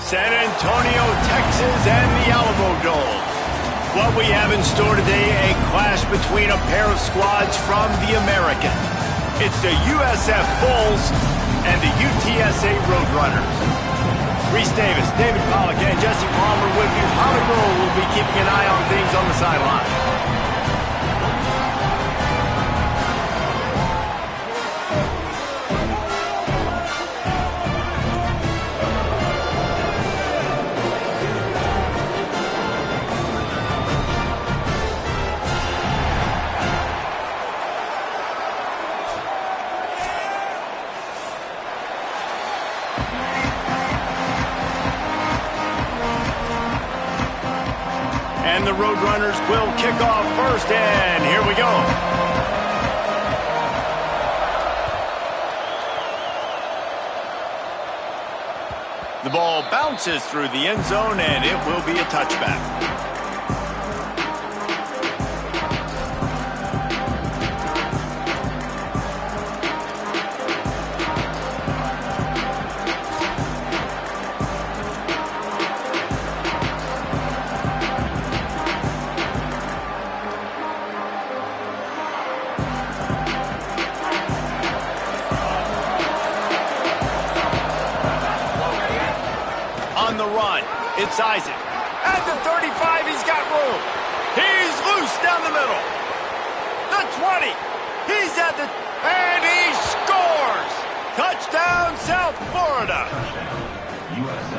San Antonio, Texas, and the Alamo Dome. What we have in store today, a clash between a pair of squads from the American. It's the USF Bulls and the UTSA Roadrunners. Reese Davis, David Pollack, and Jesse Palmer with you. Holly Roll will be keeping an eye on things on the sideline. And the Roadrunners will kick off first, and here we go. The ball bounces through the end zone, and it will be a touchback. On the run, it's Isaac. At the 35, he's got room. He's loose down the middle. The 20. He's at the... And he scores! Touchdown, South Florida.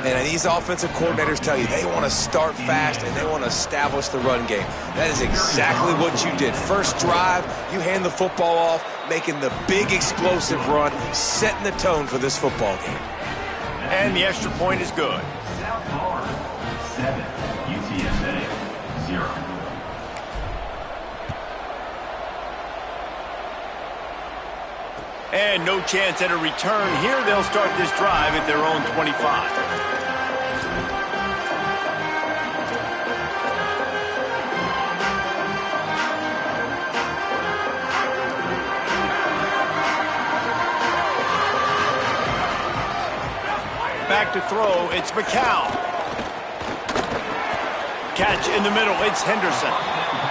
And these offensive coordinators tell you they want to start fast and they want to establish the run game. That is exactly what you did. First drive, you hand the football off, making the big explosive run, setting the tone for this football game. And the extra point is good. South Florida, 7. UTSA, 0. And no chance at a return here. They'll start this drive at their own 25. Back to throw, it's McCown. Catch in the middle, it's Henderson.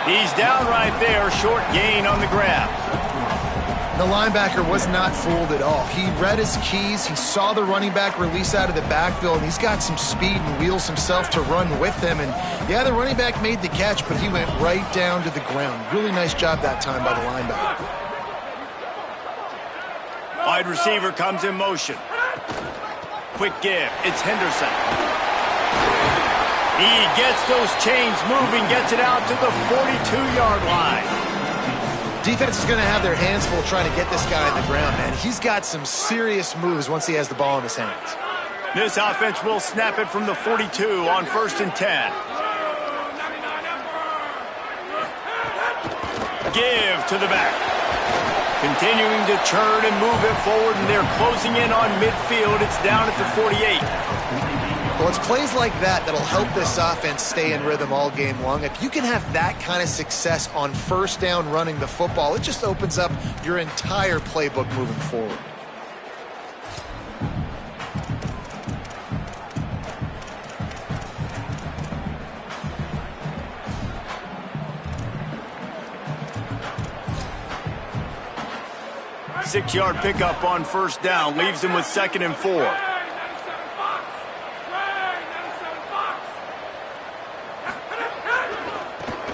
He's down right there, short gain on the grab. The linebacker was not fooled at all. He read his keys, he saw the running back release out of the backfield, and he's got some speed and wheels himself to run with him. And yeah, the running back made the catch, but he went right down to the ground. Really nice job that time by the linebacker. Wide receiver comes in motion. Quick give, it's Henderson. He gets those chains moving, gets it out to the 42-yard line. Defense is going to have their hands full trying to get this guy on the ground, man. He's got some serious moves once he has the ball in his hands. This offense will snap it from the 42 on 1st and 10. Give to the back. Continuing to churn and move it forward, and they're closing in on midfield. It's down at the 48. Well, it's plays like that that'll help this offense stay in rhythm all game long. If you can have that kind of success on first down running the football, it just opens up your entire playbook moving forward. Six-yard pickup on first down, leaves him with 2nd and 4.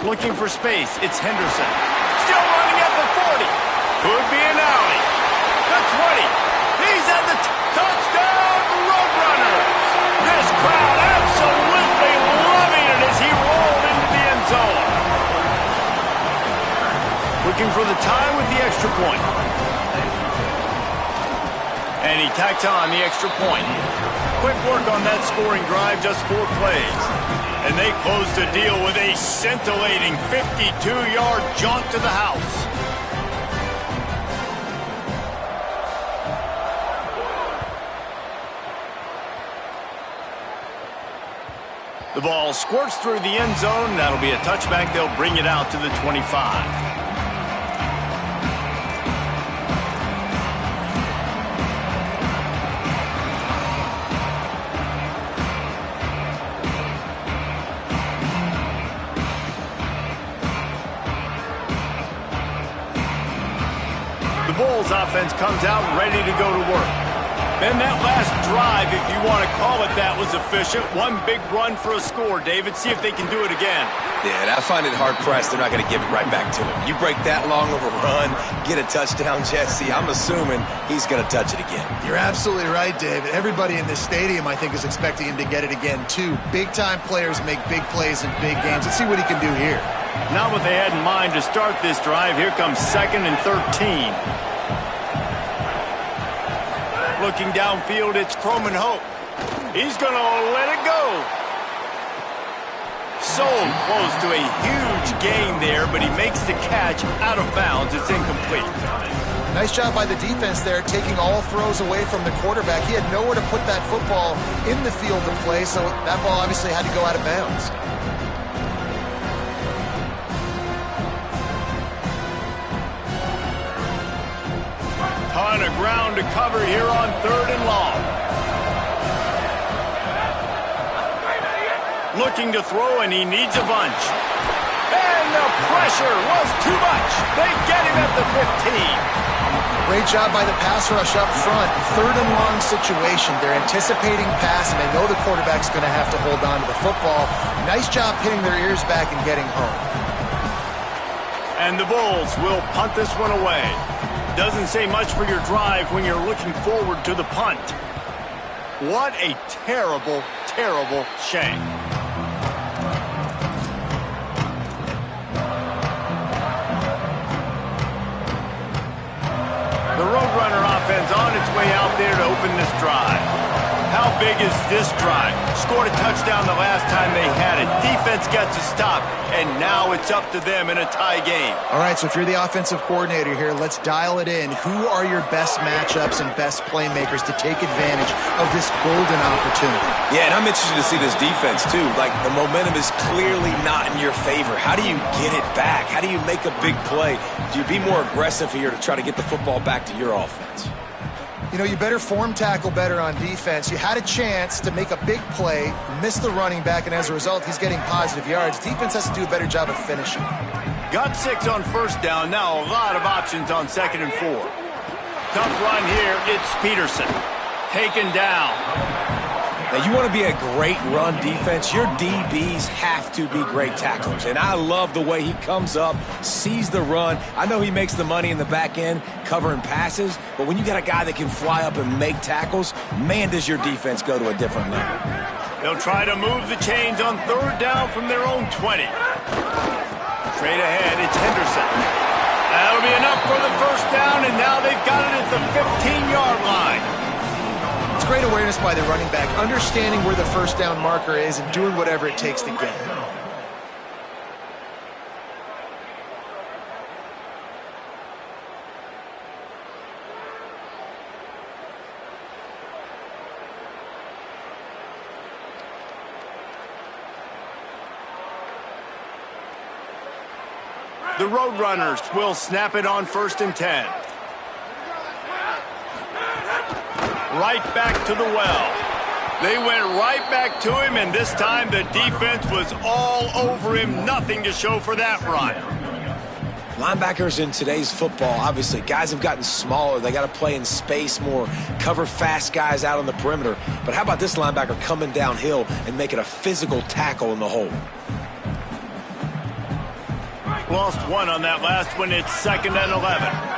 Looking for space, it's Henderson. Still running at the 40. Could be an alley. The 20. He's at the touchdown, Roadrunners. This crowd absolutely loving it as he rolled into the end zone. Looking for the tie with the extra point. And he tacks on the extra point. Quick work on that scoring drive, just 4 plays. And they close the deal with a scintillating 52-yard jaunt to the house. The ball squirts through the end zone. That'll be a touchback. They'll bring it out to the 25. the Bulls offense comes out ready to go to work. Then that last drive, if you want to call it that, was efficient. One big run for a score, David. See if they can do it again. Yeah, and I find it hard-pressed they're not going to give it right back to him. You break that long of a run, get a touchdown, Jesse, I'm assuming he's going to touch it again. You're absolutely right, David. Everybody in this stadium, I think, is expecting him to get it again, too. Big-time players make big plays in big games. Let's see what he can do here. Not what they had in mind to start this drive. Here comes 2nd and 13. Looking downfield, it's Croman Hope. He's going to let it go. So close to a huge gain there, but he makes the catch out of bounds. It's incomplete. Nice job by the defense there, taking all throws away from the quarterback. He had nowhere to put that football in the field to play, so that ball obviously had to go out of bounds. Ton of ground to cover here on 3rd and long. Looking to throw, and he needs a bunch. And the pressure was too much. They get him at the 15. Great job by the pass rush up front. 3rd and long situation. They're anticipating pass, and they know the quarterback's going to have to hold on to the football. Nice job pinning their ears back and getting home. And the Bulls will punt this one away. Doesn't say much for your drive when you're looking forward to the punt. What a terrible, terrible shame. The Roadrunner offense on its way out there to open this drive. How big is this drive? Scored a touchdown the last time they had it. Defense gets a stop, and now it's up to them in a tie game. All right, so if you're the offensive coordinator here, let's dial it in. Who are your best matchups and best playmakers to take advantage of this golden opportunity? Yeah, and I'm interested to see this defense, too. Like, the momentum is clearly not in your favor. How do you get it back? How do you make a big play? Do you be more aggressive here to try to get the football back to your offense? You know, you better form tackle better on defense. You had a chance to make a big play, miss the running back, and as a result, he's getting positive yards. Defense has to do a better job of finishing. Got 6 on 1st down. Now a lot of options on 2nd and 4. Tough run here. It's Peterson. Taken down. Now, you want to be a great run defense, your DBs have to be great tacklers. And I love the way he comes up, sees the run. I know he makes the money in the back end covering passes, but when you got a guy that can fly up and make tackles, man, does your defense go to a different level. They'll try to move the chains on 3rd down from their own 20. Straight ahead, it's Henderson. That'll be enough for the 1st down, and now they've got it at the 15-yard line. It's great awareness by the running back, understanding where the 1st down marker is and doing whatever it takes to get it. The Roadrunners will snap it on 1st and 10. Right back to the well. They went right back to him, and this time the defense was all over him. Nothing to show for that run. Linebackers in today's football, obviously, guys have gotten smaller. They got to play in space more, cover fast guys out on the perimeter. But how about this linebacker coming downhill and making a physical tackle in the hole? Lost 1 on that last one. It's 2nd and 11.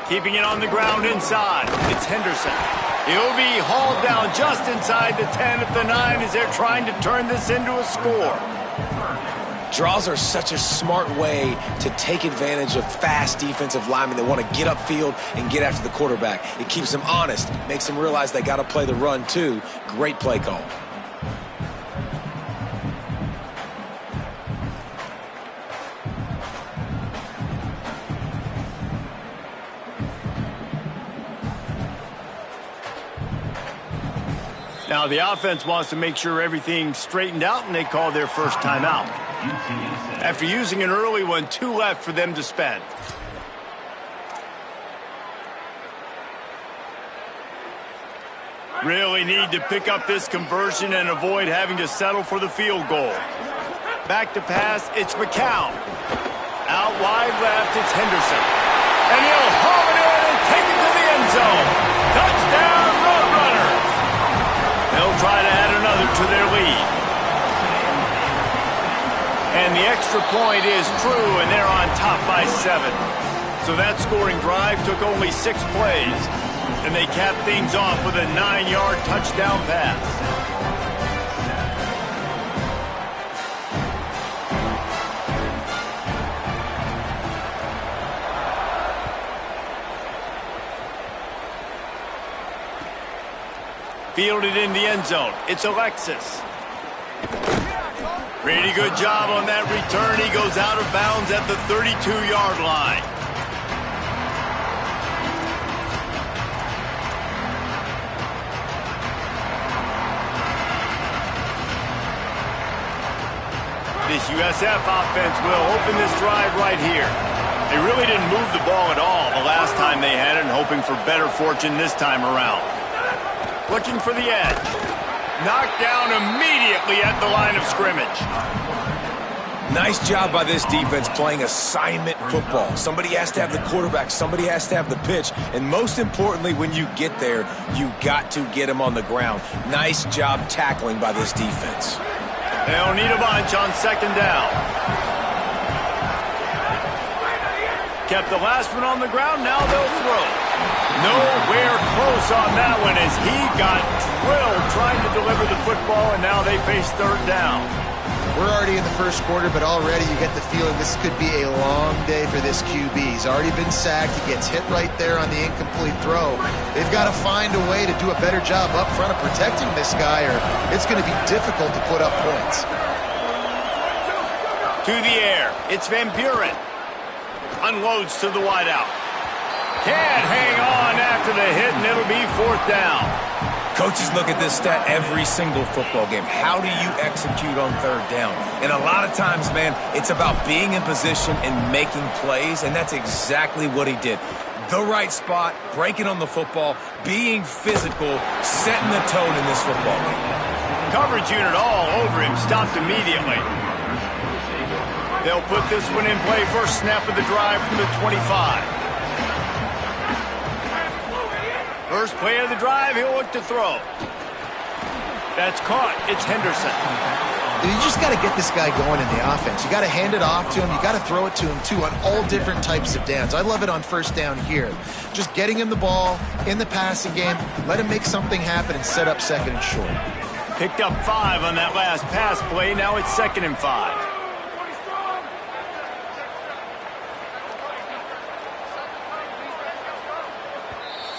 Keeping it on the ground inside. It's Henderson. He'll be hauled down just inside the 10 at the 9 as they're trying to turn this into a score. Draws are such a smart way to take advantage of fast defensive linemen that want to get upfield and get after the quarterback. It keeps them honest, makes them realize they got to play the run too. Great play call. Now the offense wants to make sure everything's straightened out, and they call their first timeout. After using an early one, 2 left for them to spend. Really need to pick up this conversion and avoid having to settle for the field goal. Back to pass, it's McCown. Out wide left, it's Henderson. And he'll haul it in and take it to the end zone. Touchdown, Roadrunners! They'll try to add another to their lead. And the extra point is true, and they're on top by 7. So that scoring drive took only 6 plays. And they capped things off with a 9-yard touchdown pass. Fielded in the end zone. It's Alexis. Pretty good job on that return. He goes out of bounds at the 32-yard line. This USF offense will open this drive right here. They really didn't move the ball at all the last time they had it, and hoping for better fortune this time around. Looking for the edge. Knocked down immediately at the line of scrimmage. Nice job by this defense playing assignment football. Somebody has to have the quarterback, somebody has to have the pitch, and most importantly, when you get there, you got to get him on the ground. Nice job tackling by this defense. They'll need a bunch on second down. Kept the last one on the ground, now they'll throw. Nowhere close on that one as he got drilled trying to deliver the football, and now they face third down. We're already in the first quarter, but already you get the feeling this could be a long day for this QB. He's already been sacked. He gets hit right there on the incomplete throw. They've got to find a way to do a better job up front of protecting this guy, or it's going to be difficult to put up points. To the air. It's Van Buren. Unloads to the wideout. Can't hang on after the hit, and it'll be fourth down. Coaches look at this stat every single football game. How do you execute on third down? And a lot of times, man, it's about being in position and making plays, and that's exactly what he did. The right spot, breaking on the football, being physical, setting the tone in this football game. Coverage unit all over him, stopped immediately. They'll put this one in play first snap of the drive from the 25. First play of the drive, he'll look to throw. That's caught. It's Henderson. You just got to get this guy going in the offense. You got to hand it off to him. You got to throw it to him, too, on all different types of downs. I love it on first down here. Just getting him the ball in the passing game, let him make something happen and set up second and short. Picked up 5 on that last pass play. Now it's 2nd and 5.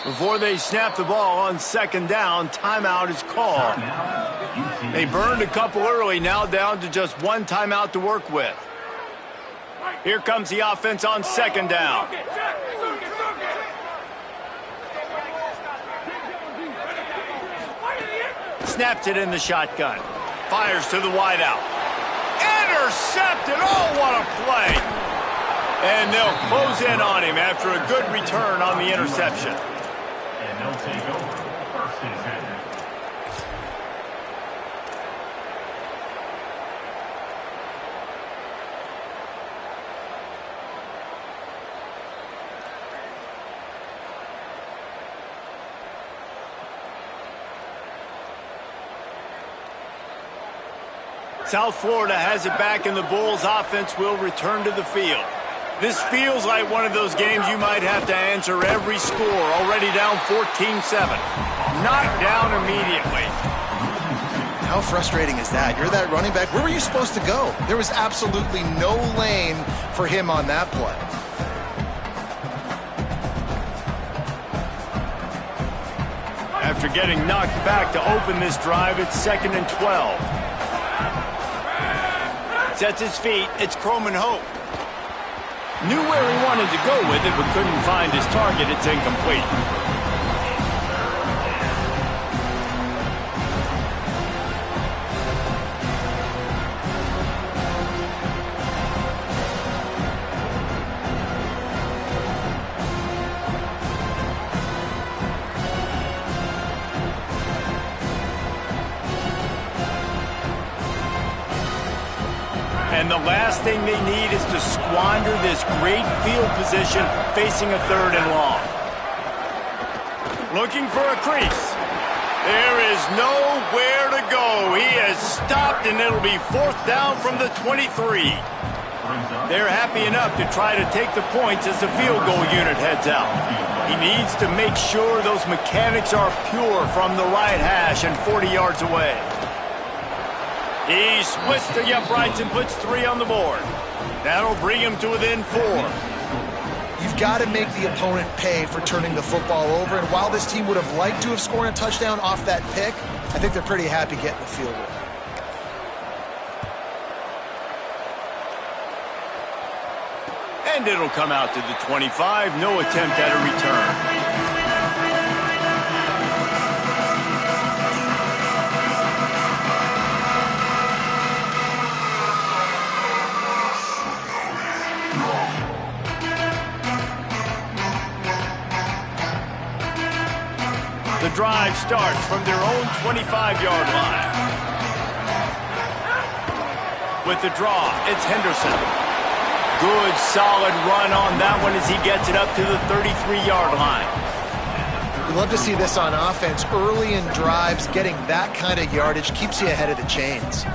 Before they snap the ball on second down, timeout is called. They burned a couple early, now down to just one timeout to work with. Here comes the offense on second down. Snaps it in the shotgun. Fires to the wideout. Intercepted! Oh, what a play! And they'll close in on him after a good return on the interception. And they'll take over. First and 10. South Florida has it back, and the Bulls offense will return to the field. This feels like one of those games you might have to answer every score. Already down 14-7. Knocked down immediately. How frustrating is that? You're that running back. Where were you supposed to go? There was absolutely no lane for him on that play. After getting knocked back to open this drive, it's 2nd and 12. Sets his feet. It's Croman Hope. Knew where he wanted to go with it, but couldn't find his target. It's incomplete. And the last thing they need is to squander this great field position facing a 3rd and long. Looking for a crease. There is nowhere to go. He has stopped, and it'll be 4th down from the 23. They're happy enough to try to take the points as the field goal unit heads out. He needs to make sure those mechanics are pure from the right hash and 40 yards away. He splits the uprights and puts 3 on the board. That'll bring him to within 4. You've got to make the opponent pay for turning the football over, and while this team would have liked to have scored a touchdown off that pick, I think they're pretty happy getting the field goal. And it'll come out to the 25. No attempt at a return. The drive starts from their own 25-yard line. With the draw, it's Henderson. Good, solid run on that one as he gets it up to the 33-yard line. We love to see this on offense. Early in drives, getting that kind of yardage keeps you ahead of the chains.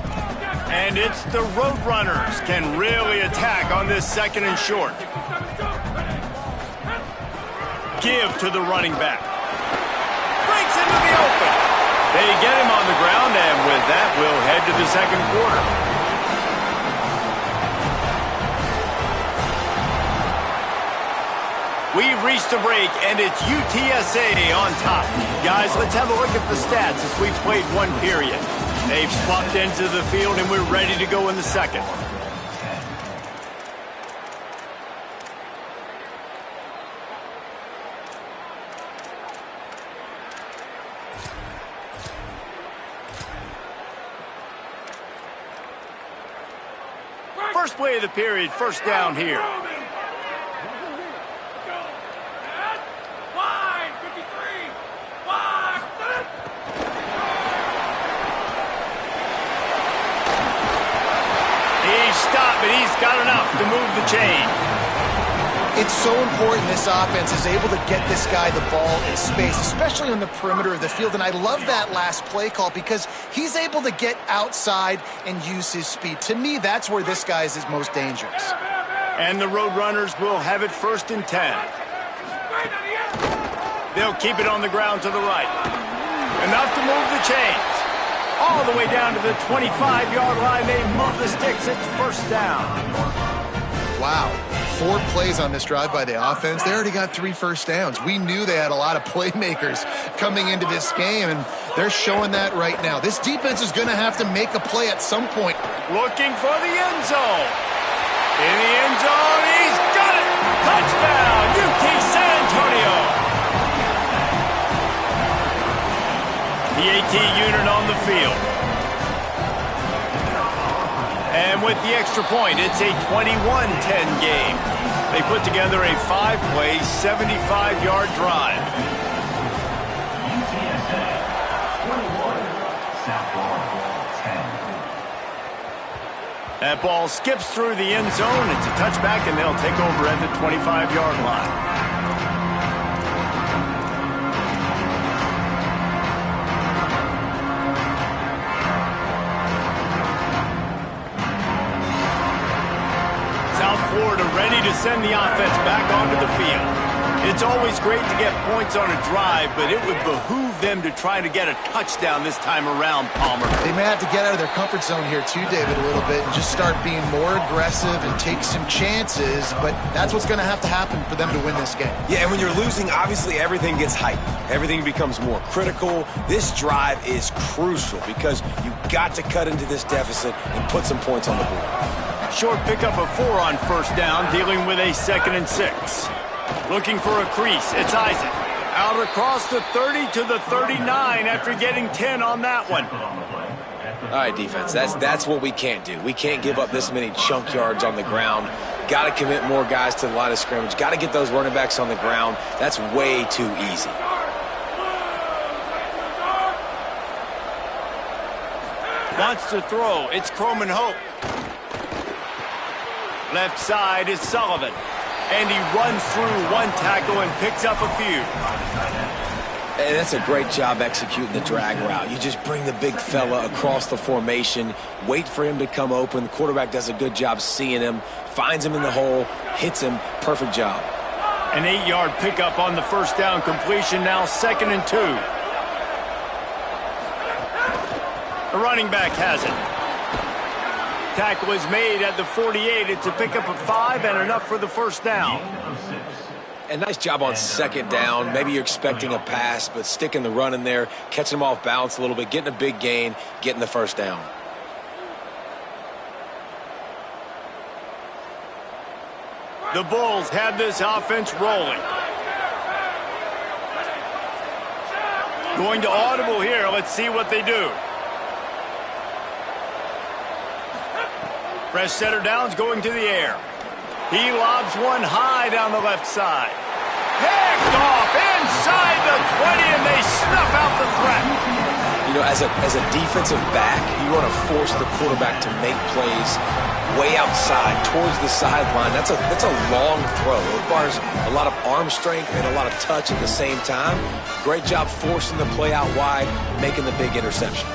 And it's the Roadrunners can really attack on this 2nd and short. Give to the running back. Breaks into the open. They get him on the ground, and with that, we'll head to the 2nd quarter. We've reached a break, and it's UTSA on top. Guys, let's have a look at the stats as we've played 1 period. They've swapped into the field, and we're ready to go in the 2nd. First play of the period, 1st down here. But he's got enough to move the chain. It's so important this offense is able to get this guy the ball in space, especially on the perimeter of the field. And I love that last play call because he's able to get outside and use his speed. To me, that's where this guy is most dangerous. And the Roadrunners will have it 1st and 10. They'll keep it on the ground to the right. Enough to move the chains. All the way down to the 25-yard line. They move the sticks. It's 1st down. Wow. 4 plays on this drive by the offense. They already got 3 first downs. We knew they had a lot of playmakers coming into this game, and they're showing that right now. This defense is going to have to make a play at some point. Looking for the end zone. In the end zone, he's got it. Touchdown, UT San Antonio. The AT unit on the field. And with the extra point, it's a 21-10 game. They put together a 5-play, 75-yard drive. UTSA 21, South Florida 10. That ball skips through the end zone. It's a touchback, and they'll take over at the 25-yard line. Florida ready to send the offense back onto the field. It's always great to get points on a drive, but it would behoove them to try to get a touchdown this time around, Palmer. They may have to get out of their comfort zone here too, David, a little bit and just start being more aggressive and take some chances, but that's what's going to have to happen for them to win this game. Yeah, and when you're losing, obviously everything gets hyped. Everything becomes more critical. This drive is crucial because you've got to cut into this deficit and put some points on the board. Short pickup of 4 on 1st down, dealing with a 2nd and 6. Looking for a crease, it's Isaac. Out across the 30 to the 39 after getting 10 on that one. All right, defense, that's what we can't do. We can't give up this many chunk yards on the ground. Got to commit more guys to the line of scrimmage. Got to get those running backs on the ground. That's way too easy. Wants to throw, it's Croman Hope. Left side is Sullivan. And he runs through one tackle and picks up a few. And that's a great job executing the drag route. You just bring the big fella across the formation, wait for him to come open. The quarterback does a good job seeing him, finds him in the hole, hits him. Perfect job. An 8-yard pickup on the first down completion, now 2nd and 2. The running back has it. Tackle is made at the 48. It's a pickup of 5 and enough for the first down. And nice job on 2nd down. Maybe you're expecting a pass, but sticking the run in there, catching them off balance a little bit, getting a big gain, getting the first down. The Bulls have this offense rolling. Going to audible here. Let's see what they do. Fresh setter downs going to the air. He lobs one high down the left side. Picked off inside the 20, and they snuff out the threat. You know, as a defensive back, you want to force the quarterback to make plays way outside towards the sideline. That's a long throw. It requires a lot of arm strength and a lot of touch at the same time. Great job forcing the play out wide, making the big interception.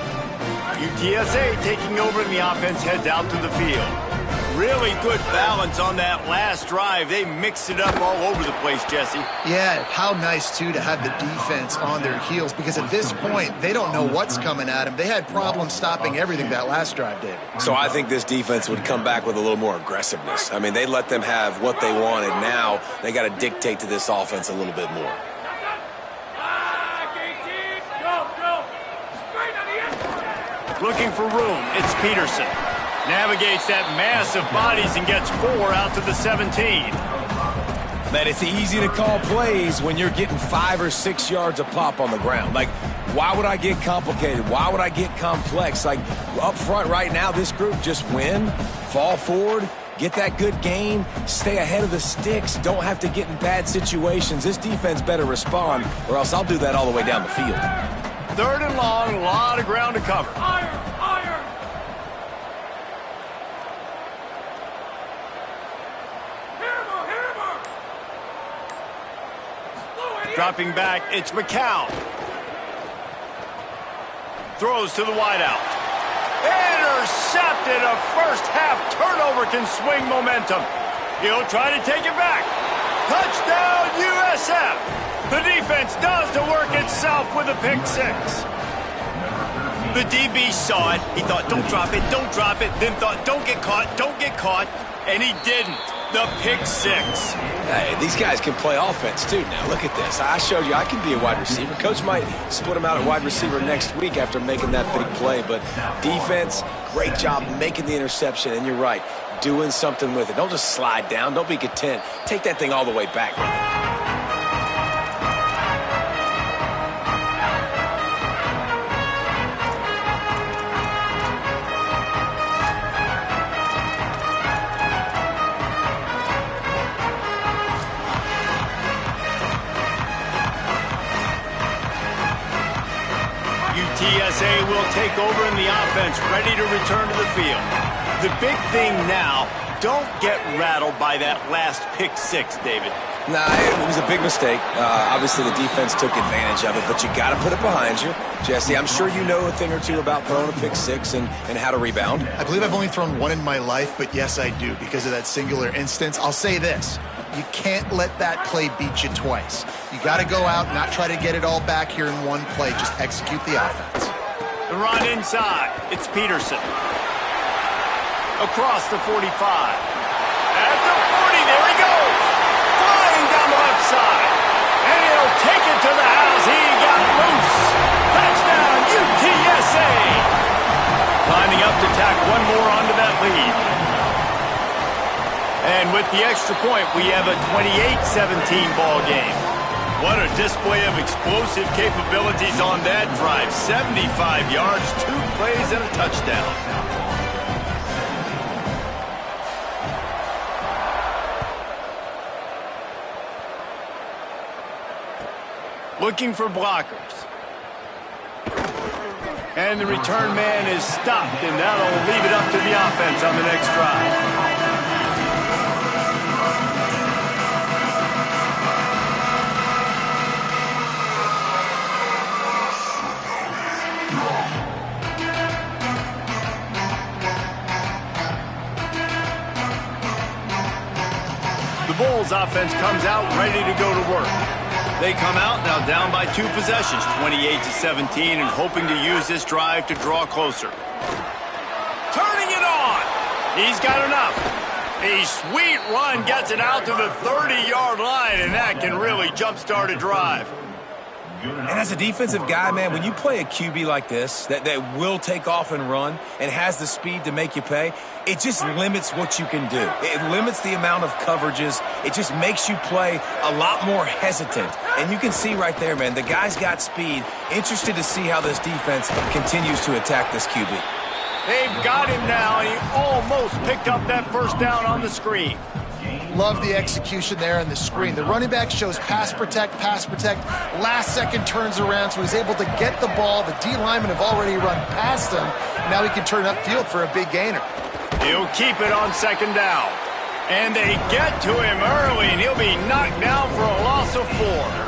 UTSA taking over, and the offense heads out to the field. Really good balance on that last drive. They mixed it up all over the place, Jesse. Yeah, how nice, too, to have the defense on their heels, because at this point, they don't know what's coming at them. They had problems stopping everything that last drive, David. So I think this defense would come back with a little more aggressiveness. I mean, they let them have what they wanted. Now they got to dictate to this offense a little bit more. Looking for room, it's Peterson. Navigates that mass of bodies and gets 4 out to the 17. But it's easy to call plays when you're getting 5 or 6 yards a pop on the ground. Like, why would I get complicated? Why would I get complex? Like, up front right now, this group just win, fall forward, get that good gain, stay ahead of the sticks, don't have to get in bad situations. This defense better respond, or else I'll do that all the way down the field. 3rd and long, a lot of ground to cover. Dropping back, it's McCown. Throws to the wideout. Intercepted. A first-half turnover can swing momentum. He'll try to take it back. Touchdown, USF. The defense does the work itself with a pick 6. The DB saw it. He thought, don't drop it, then thought, don't get caught, and he didn't. The pick 6. Hey, these guys can play offense, too. Now, look at this. I showed you I can be a wide receiver. Coach might split him out at wide receiver next week after making that big play. But defense, great job making the interception. And you're right, doing something with it. Don't just slide down. Don't be content. Take that thing all the way back. UTSA will take over in the offense, ready to return to the field. The big thing now, don't get rattled by that last pick 6, David. Nah, it was a big mistake. Obviously, the defense took advantage of it, but you got to put it behind you. Jesse, I'm sure you know a thing or two about throwing a pick 6 and how to rebound. I believe I've only thrown one in my life, but yes, I do because of that singular instance. I'll say this. You can't let that play beat you twice. You got to go out, not try to get it all back here in one play. Just execute the offense. The run inside. It's Peterson. Across the 45. At the 40, there he goes. Flying down the left side. And he'll take it to the house. He got loose. Touchdown, UTSA. Lining up to tack one more onto that lead. And with the extra point, we have a 28-17 ball game. What a display of explosive capabilities on that drive. 75 yards, 2 plays, and a touchdown. Looking for blockers. And the return man is stopped, and that'll leave it up to the offense on the next drive. Bills offense comes out ready to go to work. They come out now down by 2 possessions, 28-17, and hoping to use this drive to draw closer. Turning it on. He's got enough. A sweet run gets it out to the 30-yard line, and that can really jumpstart a drive. And as a defensive guy, man, when you play a QB like this that will take off and run and has the speed to make you pay, it just limits what you can do. It limits the amount of coverages. It just makes you play a lot more hesitant. And you can see right there, man, the guy's got speed. Interested to see how this defense continues to attack this QB. They've got him now, and he almost picked up that first down on the screen. Love the execution there on the screen. The running back shows pass protect. Last second turns around, so he's able to get the ball. The D linemen have already run past him. Now he can turn upfield for a big gainer. He'll keep it on second down. And they get to him early, and he'll be knocked down for a loss of 4.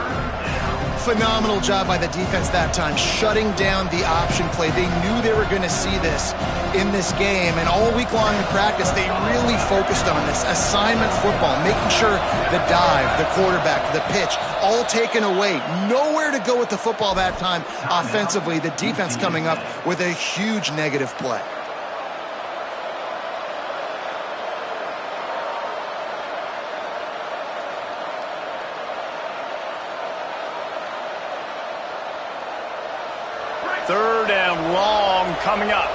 Phenomenal job by the defense that time, shutting down the option play. They knew they were going to see this in this game, and all week long in practice, they really focused on this assignment football, making sure the dive, the quarterback, the pitch, all taken away. Nowhere to go with the football that time offensively. The defense coming up with a huge negative play. Third and long coming up.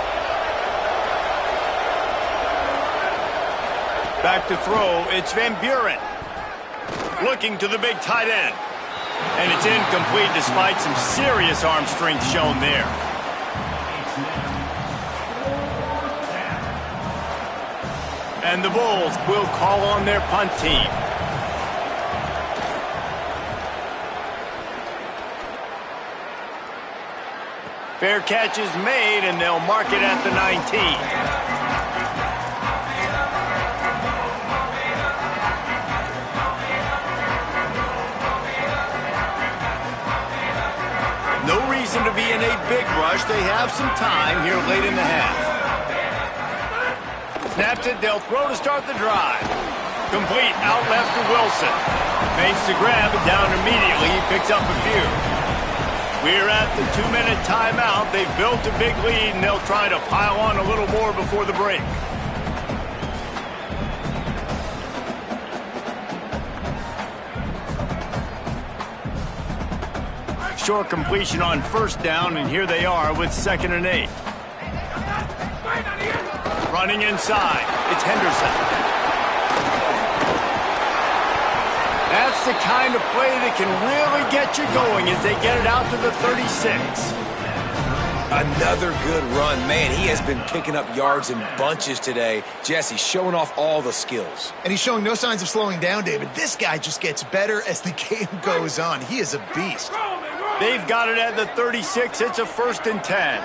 Back to throw, it's Van Buren. Looking to the big tight end. And it's incomplete despite some serious arm strength shown there. And the Bulls will call on their punt team. Fair catch is made, and they'll mark it at the 19. No reason to be in a big rush. They have some time here late in the half. Snaps it, they'll throw to start the drive. Complete, out left to Wilson. Makes the grab, and down immediately. He picks up a few. We're at the 2-minute timeout. They've built a big lead, and they'll try to pile on a little more before the break. Short completion on first down, and here they are with 2nd and 8. Running inside, it's Henderson. That's the kind of play that can really get you going as they get it out to the 36. Another good run. Man, he has been picking up yards in bunches today. Jesse showing off all the skills. And he's showing no signs of slowing down, David. This guy just gets better as the game goes on. He is a beast. They've got it at the 36. It's a 1st and 10.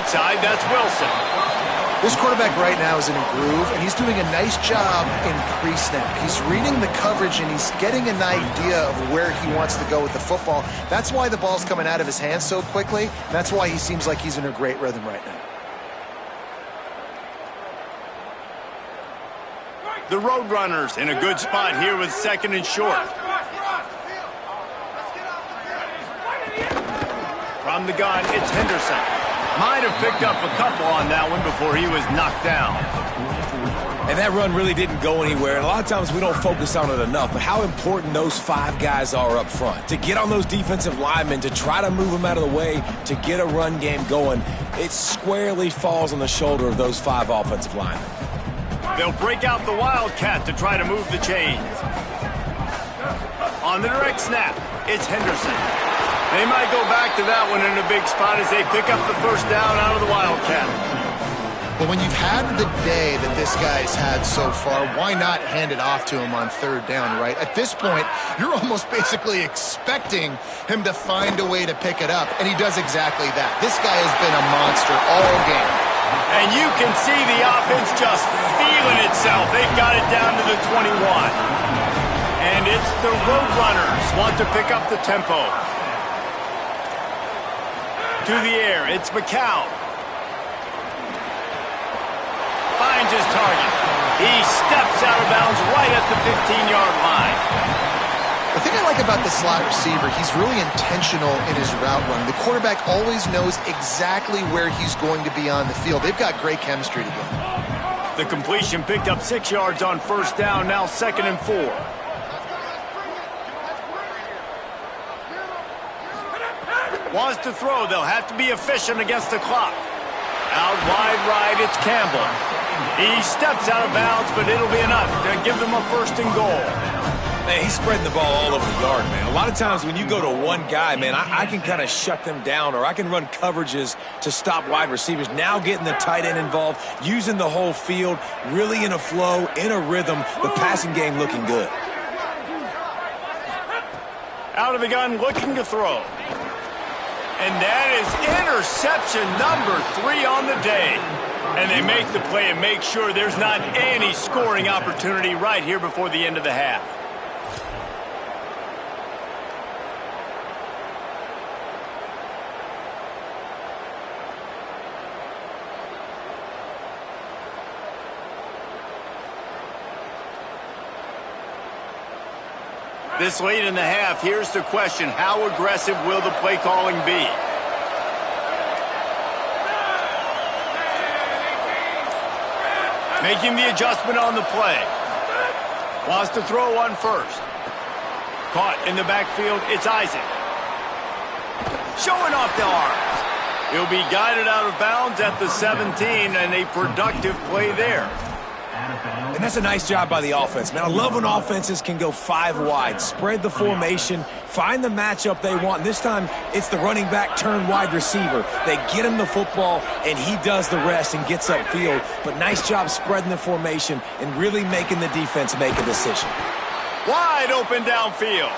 Side, that's Wilson. This quarterback right now is in a groove, and he's doing a nice job in pre-snap. He's reading the coverage, and he's getting an idea of where he wants to go with the football. That's why the ball's coming out of his hands so quickly. That's why he seems like he's in a great rhythm right now. The Roadrunners in a good spot here with 2nd and short. From the gun, it's Henderson. Might have picked up a couple on that one before he was knocked down. And that run really didn't go anywhere. And a lot of times we don't focus on it enough, but how important those 5 guys are up front. To get on those defensive linemen, to try to move them out of the way, to get a run game going, it squarely falls on the shoulder of those 5 offensive linemen. They'll break out the Wildcat to try to move the chains. On the direct snap, it's Henderson. They might go back to that one in a big spot as they pick up the first down out of the Wildcat. But when you've had the day that this guy's had so far, why not hand it off to him on 3rd down, right? At this point, you're almost basically expecting him to find a way to pick it up, and he does exactly that. This guy has been a monster all game. And you can see the offense just feeling itself. They've got it down to the 21. And it's the Roadrunners want to pick up the tempo. To the air, it's McCown. Finds his target. He steps out of bounds right at the 15-yard line. The thing I like about the slot receiver, he's really intentional in his route run. The quarterback always knows exactly where he's going to be on the field. They've got great chemistry together. The completion picked up 6 yards on first down, now 2nd and 4. Wants to throw. They'll have to be efficient against the clock. Out wide right, it's Campbell. He steps out of bounds, but it'll be enough to give them a 1st and goal. Man, he's spreading the ball all over the yard, man. A lot of times when you go to one guy, man, I can kind of shut them down, or I can run coverages to stop wide receivers. Now getting the tight end involved, using the whole field, really in a flow, in a rhythm, the passing game looking good. Out of the gun, looking to throw. And that is interception number 3 on the day. And they make the play and make sure there's not any scoring opportunity right here before the end of the half. This late in the half, here's the question. How aggressive will the play calling be? Making the adjustment on the play. Wants to throw on first. Caught in the backfield, it's Isaac. Showing off the arms. He'll be guided out of bounds at the 17, and a productive play there. And that's a nice job by the offense, man. I love when offenses can go 5 wide, spread the formation, find the matchup they want. And this time, it's the running back turned wide receiver. They get him the football, and he does the rest and gets upfield. But nice job spreading the formation and really making the defense make a decision. Wide open downfield.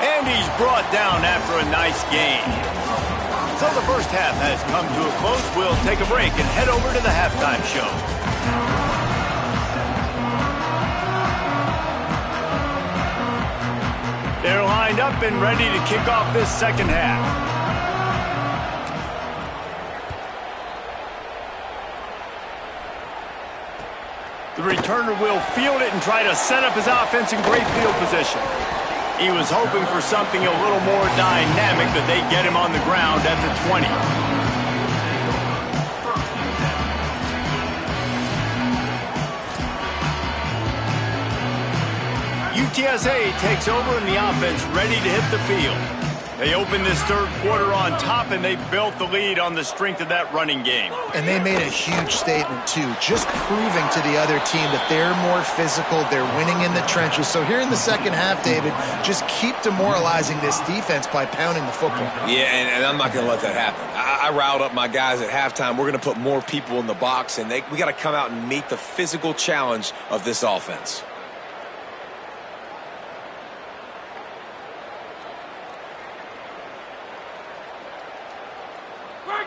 And he's brought down after a nice gain. So the first half has come to a close. We'll take a break and head over to the halftime show. They're lined up and ready to kick off this second half. The returner will field it and try to set up his offense in great field position. He was hoping for something a little more dynamic, but they get him on the ground at the 20. UTSA takes over and the offense ready to hit the field. They open this third quarter on top, and they built the lead on the strength of that running game. And they made a huge statement, too, just proving to the other team that they're more physical, they're winning in the trenches. So here in the second half, David, just keep demoralizing this defense by pounding the football. Yeah, and I'm not going to let that happen. I riled up my guys at halftime. We're going to put more people in the box, and we got to come out and meet the physical challenge of this offense.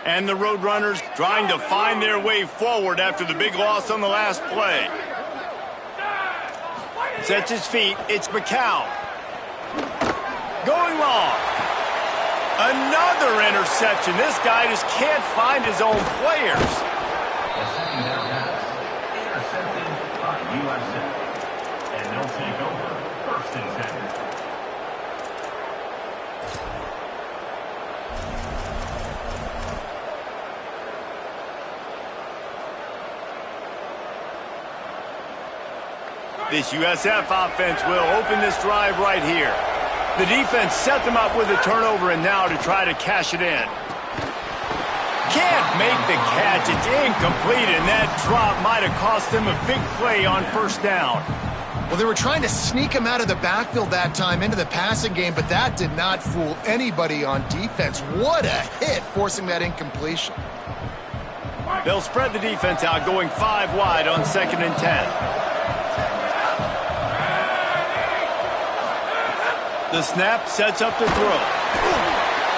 And the Roadrunners trying to find their way forward after the big loss on the last play. Sets his feet. It's McCown. Going long. Another interception. This guy just can't find his own players. The second down pass intercepted by USA. And they'll take over 1st and 10. This USF offense will open this drive right here. The defense set them up with a turnover, and now to try to cash it in. Can't make the catch. It's incomplete, and that drop might have cost them a big play on first down. Well, they were trying to sneak him out of the backfield that time into the passing game, but that did not fool anybody on defense. What a hit, forcing that incompletion. They'll spread the defense out, going 5 wide on 2nd and 10. The snap sets up the throw.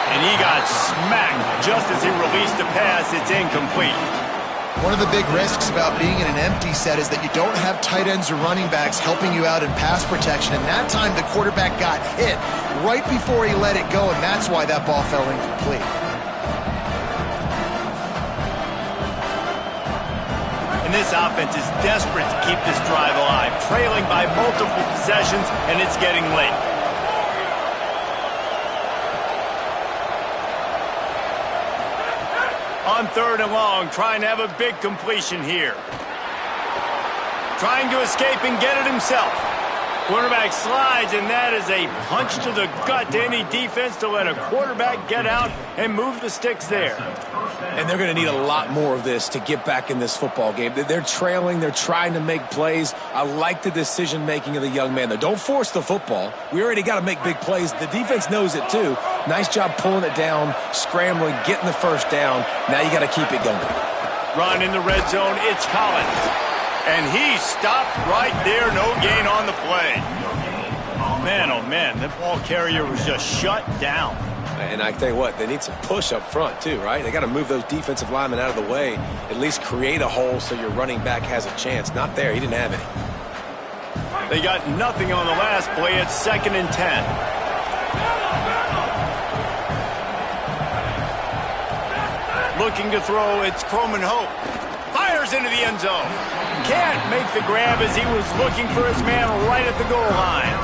And he got smacked just as he released the pass. It's incomplete. One of the big risks about being in an empty set is that you don't have tight ends or running backs helping you out in pass protection. And that time the quarterback got hit right before he let it go, and that's why that ball fell incomplete. And this offense is desperate to keep this drive alive, trailing by multiple possessions, and it's getting late. On 3rd and long, trying to have a big completion here. Trying to escape and get it himself. Quarterback slides, and that is a punch to the gut to any defense to let a quarterback get out and move the sticks there. And they're going to need a lot more of this to get back in this football game. They're trailing. They're trying to make plays. I like the decision-making of the young man, though. Don't force the football. We already got to make big plays. The defense knows it, too. Nice job pulling it down, scrambling, getting the first down. Now you got to keep it going. Run in the red zone. It's Collins. And he stopped right there. No gain on the play. Man, oh, man, the ball carrier was just shut down. And I tell you what, they need some push up front, too, right? They got to move those defensive linemen out of the way, at least create a hole so your running back has a chance. Not there. He didn't have any. They got nothing on the last play. It's 2nd and 10. Looking to throw, it's Croman Hope. Fires into the end zone. Can't make the grab as he was looking for his man right at the goal line.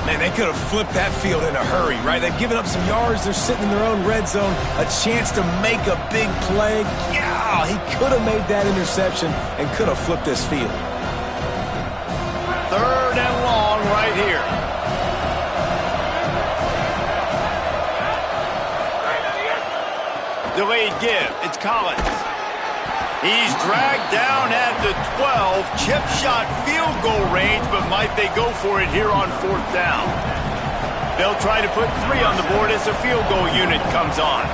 Man, they could have flipped that field in a hurry, right? They've given up some yards. They're sitting in their own red zone. A chance to make a big play. Yeah, he could have made that interception and could have flipped this field. 3rd and long right here. Delayed give. It's Collins. He's dragged down at the 12. Chip shot field goal range, but might they go for it here on 4th down? They'll try to put 3 on the board as the field goal unit comes on.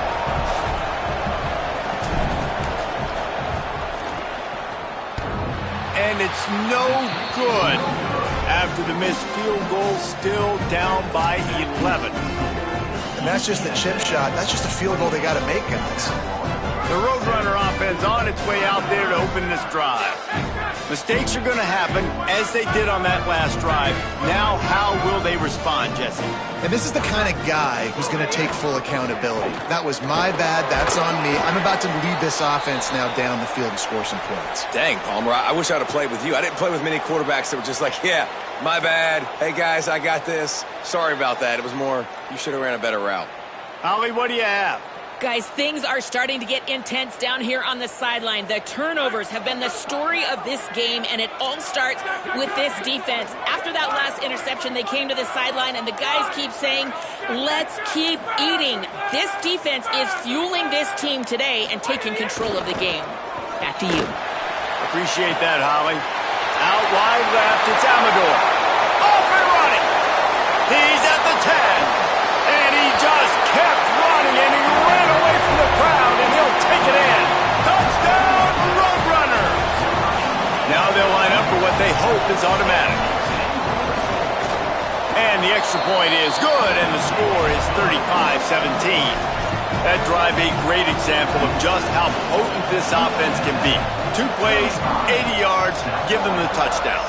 And it's no good. After the missed field goal, still down by 11. And that's just the chip shot. That's just a field goal they got to make, guys. The Roadrunner offense on its way out there to open this drive. Mistakes are going to happen, as they did on that last drive. Now, how will they respond, Jesse? And this is the kind of guy who's going to take full accountability. That was my bad. That's on me. I'm about to lead this offense now down the field and score some points. Dang, Palmer, I wish I'd have played with you. I didn't play with many quarterbacks that were just like, yeah, my bad. Hey, guys, I got this. Sorry about that. It was more, you should have ran a better route. Holly, what do you have? Guys, things are starting to get intense down here on the sideline. The turnovers have been the story of this game, and it all starts with this defense. After that last interception, they came to the sideline, and the guys keep saying, let's keep eating. This defense is fueling this team today and taking control of the game. Back to you. Appreciate that, Holly. Out wide left, it's Amador. Off and running. He's at the 10. And he just kept running, and he ran away from the crowd, and he'll take it in. Touchdown, Roadrunners! Now they'll line up for what they hope is automatic. And the extra point is good, and the score is 35-17. That drive a great example of just how potent this offense can be. 2 plays, 80 yards, give them the touchdown.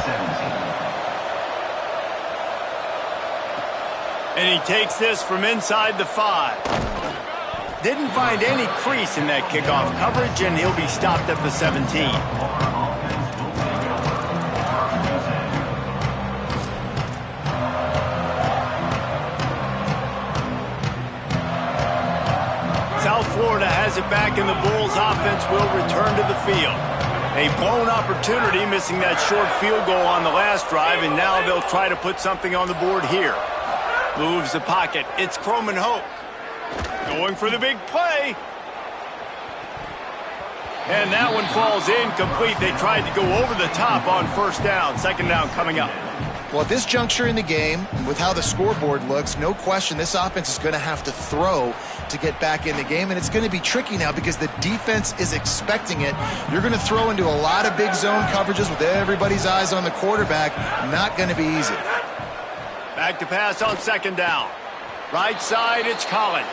And he takes this from inside the 5. Didn't find any crease in that kickoff coverage, and he'll be stopped at the 17. South Florida has it back, and the Bulls offense will return to the field. A blown opportunity, missing that short field goal on the last drive, and now they'll try to put something on the board here. Moves the pocket. It's Croman Hope. Going for the big play. And that one falls incomplete. They tried to go over the top on 1st down. 2nd down coming up. Well, at this juncture in the game, with how the scoreboard looks, no question this offense is going to have to throw to get back in the game, and it's going to be tricky now because the defense is expecting it. You're going to throw into a lot of big zone coverages with everybody's eyes on the quarterback. Not going to be easy. Back to pass on 2nd down. Right side, it's Collins.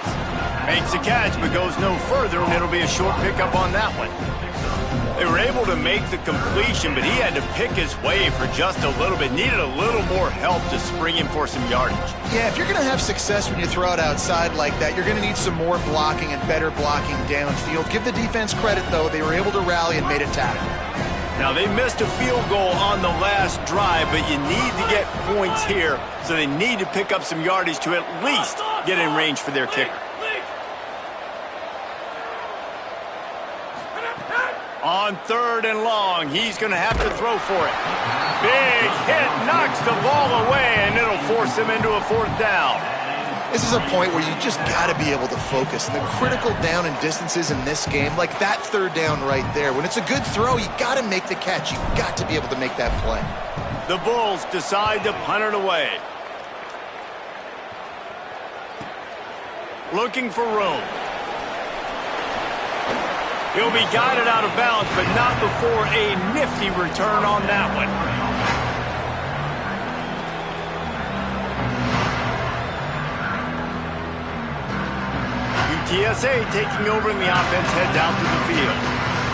Makes a catch, but goes no further, and it'll be a short pickup on that one. They were able to make the completion, but he had to pick his way for just a little bit. Needed a little more help to spring him for some yardage. Yeah, if you're going to have success when you throw it outside like that, you're going to need some more blocking and better blocking downfield. Give the defense credit, though. They were able to rally and made a tackle. Now, they missed a field goal on the last drive, but you need to get points here, so they need to pick up some yardage to at least get in range for their kicker. On 3rd and long, he's going to have to throw for it. Big hit, knocks the ball away, and it'll force him into a 4th down. This is a point where you just got to be able to focus. And the critical down and distances in this game, like that 3rd down right there, when it's a good throw, you got to make the catch. You got to be able to make that play. The Bulls decide to punt it away. Looking for room. He'll be guided out of bounds, but not before a nifty return on that one. UTSA taking over and the offense heads out to the field.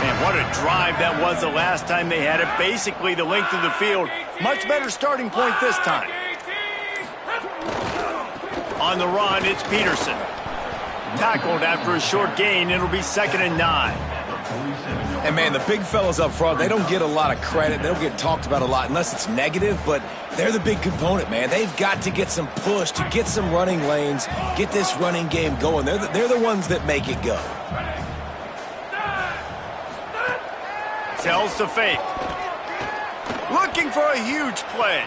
Man, what a drive that was the last time they had it. Basically the length of the field. Much better starting point this time. On the run, it's Peterson. Tackled after a short gain. It'll be 2nd and 9. And, man, the big fellas up front, they don't get a lot of credit. They don't get talked about a lot unless it's negative, but they're the big component, man. They've got to get some push, to get some running lanes, get this running game going. They're the ones that make it go. Tells to fake. Looking for a huge play.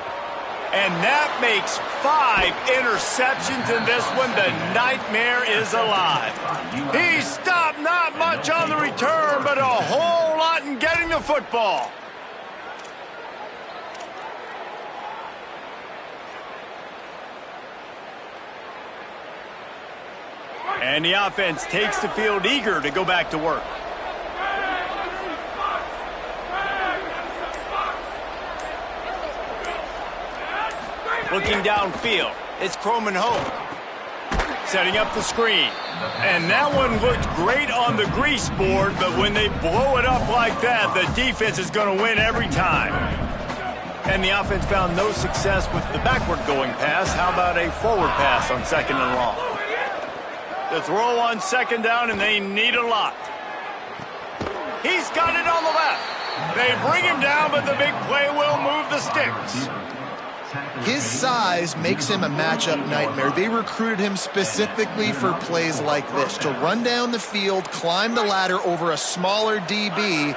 And that makes 5 interceptions in this one. The nightmare is alive. He stopped not much on the return, but a whole lot in getting the football. And the offense takes the field eager to go back to work. Looking downfield, it's Croman Hope. Setting up the screen. And that one looked great on the grease board, but when they blow it up like that, the defense is going to win every time. And the offense found no success with the backward-going pass. How about a forward pass on 2nd and long? The throw on 2nd down, and they need a lot. He's got it on the left. They bring him down, but the big play will move the sticks. His size makes him a matchup nightmare. They recruited him specifically for plays like this, to run down the field, climb the ladder over a smaller DB,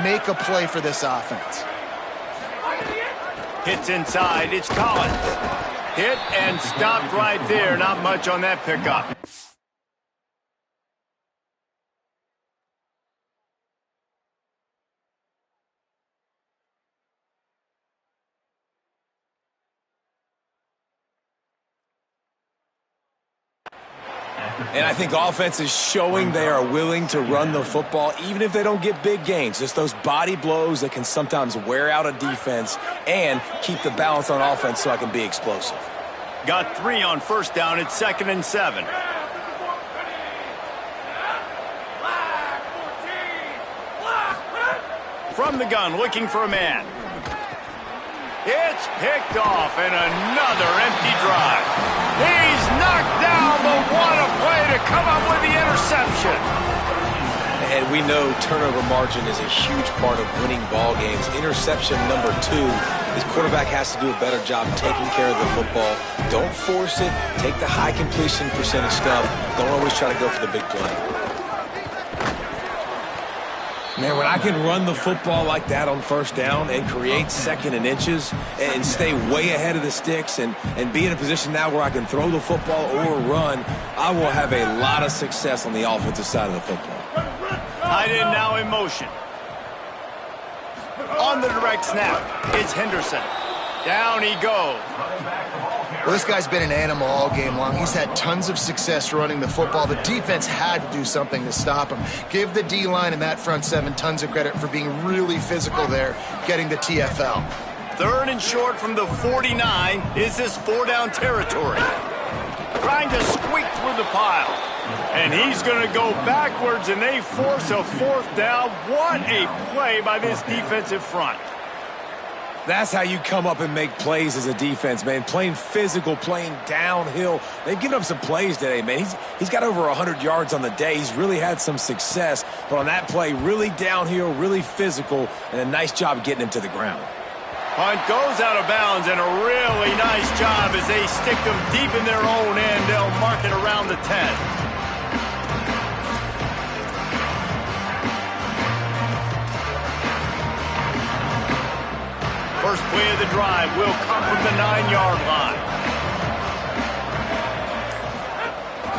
make a play for this offense. Hits inside, it's Collins. Hit and stopped right there. Not much on that pickup. And I think offense is showing they are willing to run the football, even if they don't get big gains. Just those body blows that can sometimes wear out a defense and keep the balance on offense so I can be explosive. Got 3 on 1st down. It's 2nd and 7. From the gun, looking for a man. It's picked off, and another empty drive. He's knocked down, but what a play to come up with the interception. And we know turnover margin is a huge part of winning ball games. Interception number 2, his quarterback has to do a better job taking care of the football. Don't force it. Take the high completion percentage stuff. Don't always try to go for the big play. Man, when I can run the football like that on 1st down and create 2nd and inches and stay way ahead of the sticks and be in a position now where I can throw the football or run, I will have a lot of success on the offensive side of the football. Tight end now in motion. On the direct snap, it's Henderson. Down he goes. Well, this guy's been an animal all game long. He's had tons of success running the football. The defense had to do something to stop him. Give the D-line and that front 7 tons of credit for being really physical there, getting the TFL. 3rd and short from the 49. Is this 4-down territory? Trying to squeak through the pile. And he's going to go backwards, and they force a 4th down. What a play by this defensive front. That's how you come up and make plays as a defense, man. Playing physical, playing downhill. They've given up some plays today, man. He's got over 100 yards on the day. He's really had some success. But on that play, really downhill, really physical, and a nice job getting him to the ground. Punt goes out of bounds, and a really nice job as they stick them deep in their own end. They'll mark it around the 10. First play of the drive will come from the 9-yard line.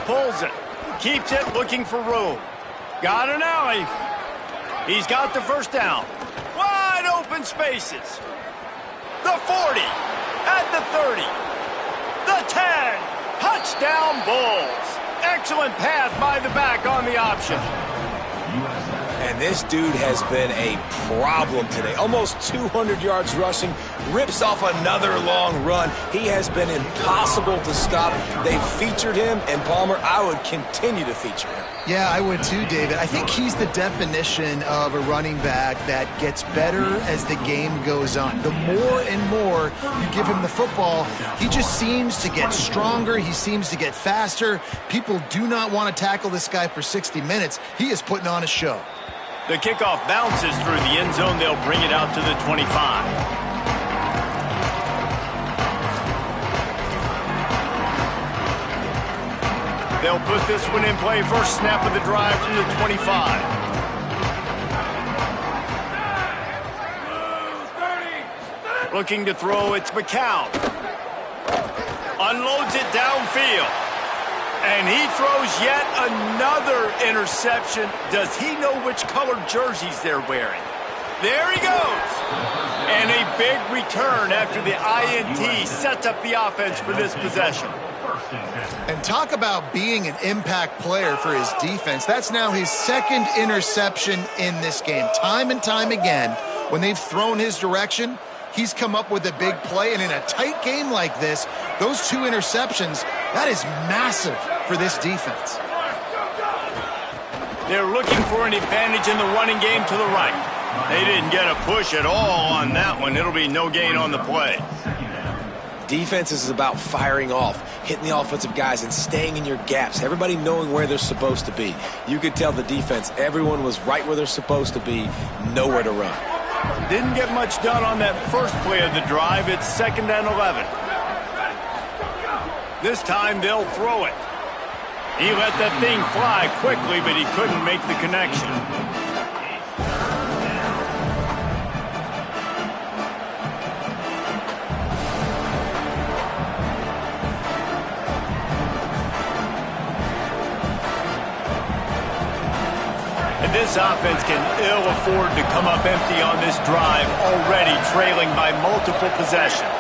Pulls it. Keeps it, looking for room. Got an alley. He's got the first down. Wide open spaces. The 40. At the 30. The 10. Touchdown Bulls. Excellent pass by the back on the option. And this dude has been a problem today. Almost 200 yards rushing, rips off another long run. He has been impossible to stop. They've featured him, and Palmer, I would continue to feature him. Yeah, I would too, David. I think he's the definition of a running back that gets better as the game goes on. The more and more you give him the football, he just seems to get stronger. He seems to get faster. People do not want to tackle this guy for 60 minutes. He is putting on a show. The kickoff bounces through the end zone. They'll bring it out to the 25. They'll put this one in play. First snap of the drive from the 25. Looking to throw, it's McCown. Unloads it downfield. And he throws yet another interception. Does he know which colored jerseys they're wearing? There he goes. And a big return after the INT sets up the offense for this possession. And talk about being an impact player for his defense. That's now his second interception in this game. Time and time again, when they've thrown his direction, he's come up with a big play. And in a tight game like this, those two interceptions, that is massive for this defense. They're looking for an advantage in the running game to the right. They didn't get a push at all on that one. It'll be no gain on the play. Defense is about firing off, hitting the offensive guys, and staying in your gaps. Everybody knowing where they're supposed to be. You could tell the defense, everyone was right where they're supposed to be, nowhere to run. Didn't get much done on that first play of the drive. It's 2nd and 11. This time they'll throw it. He let that thing fly quickly, but he couldn't make the connection. And this offense can ill afford to come up empty on this drive, already trailing by multiple possessions.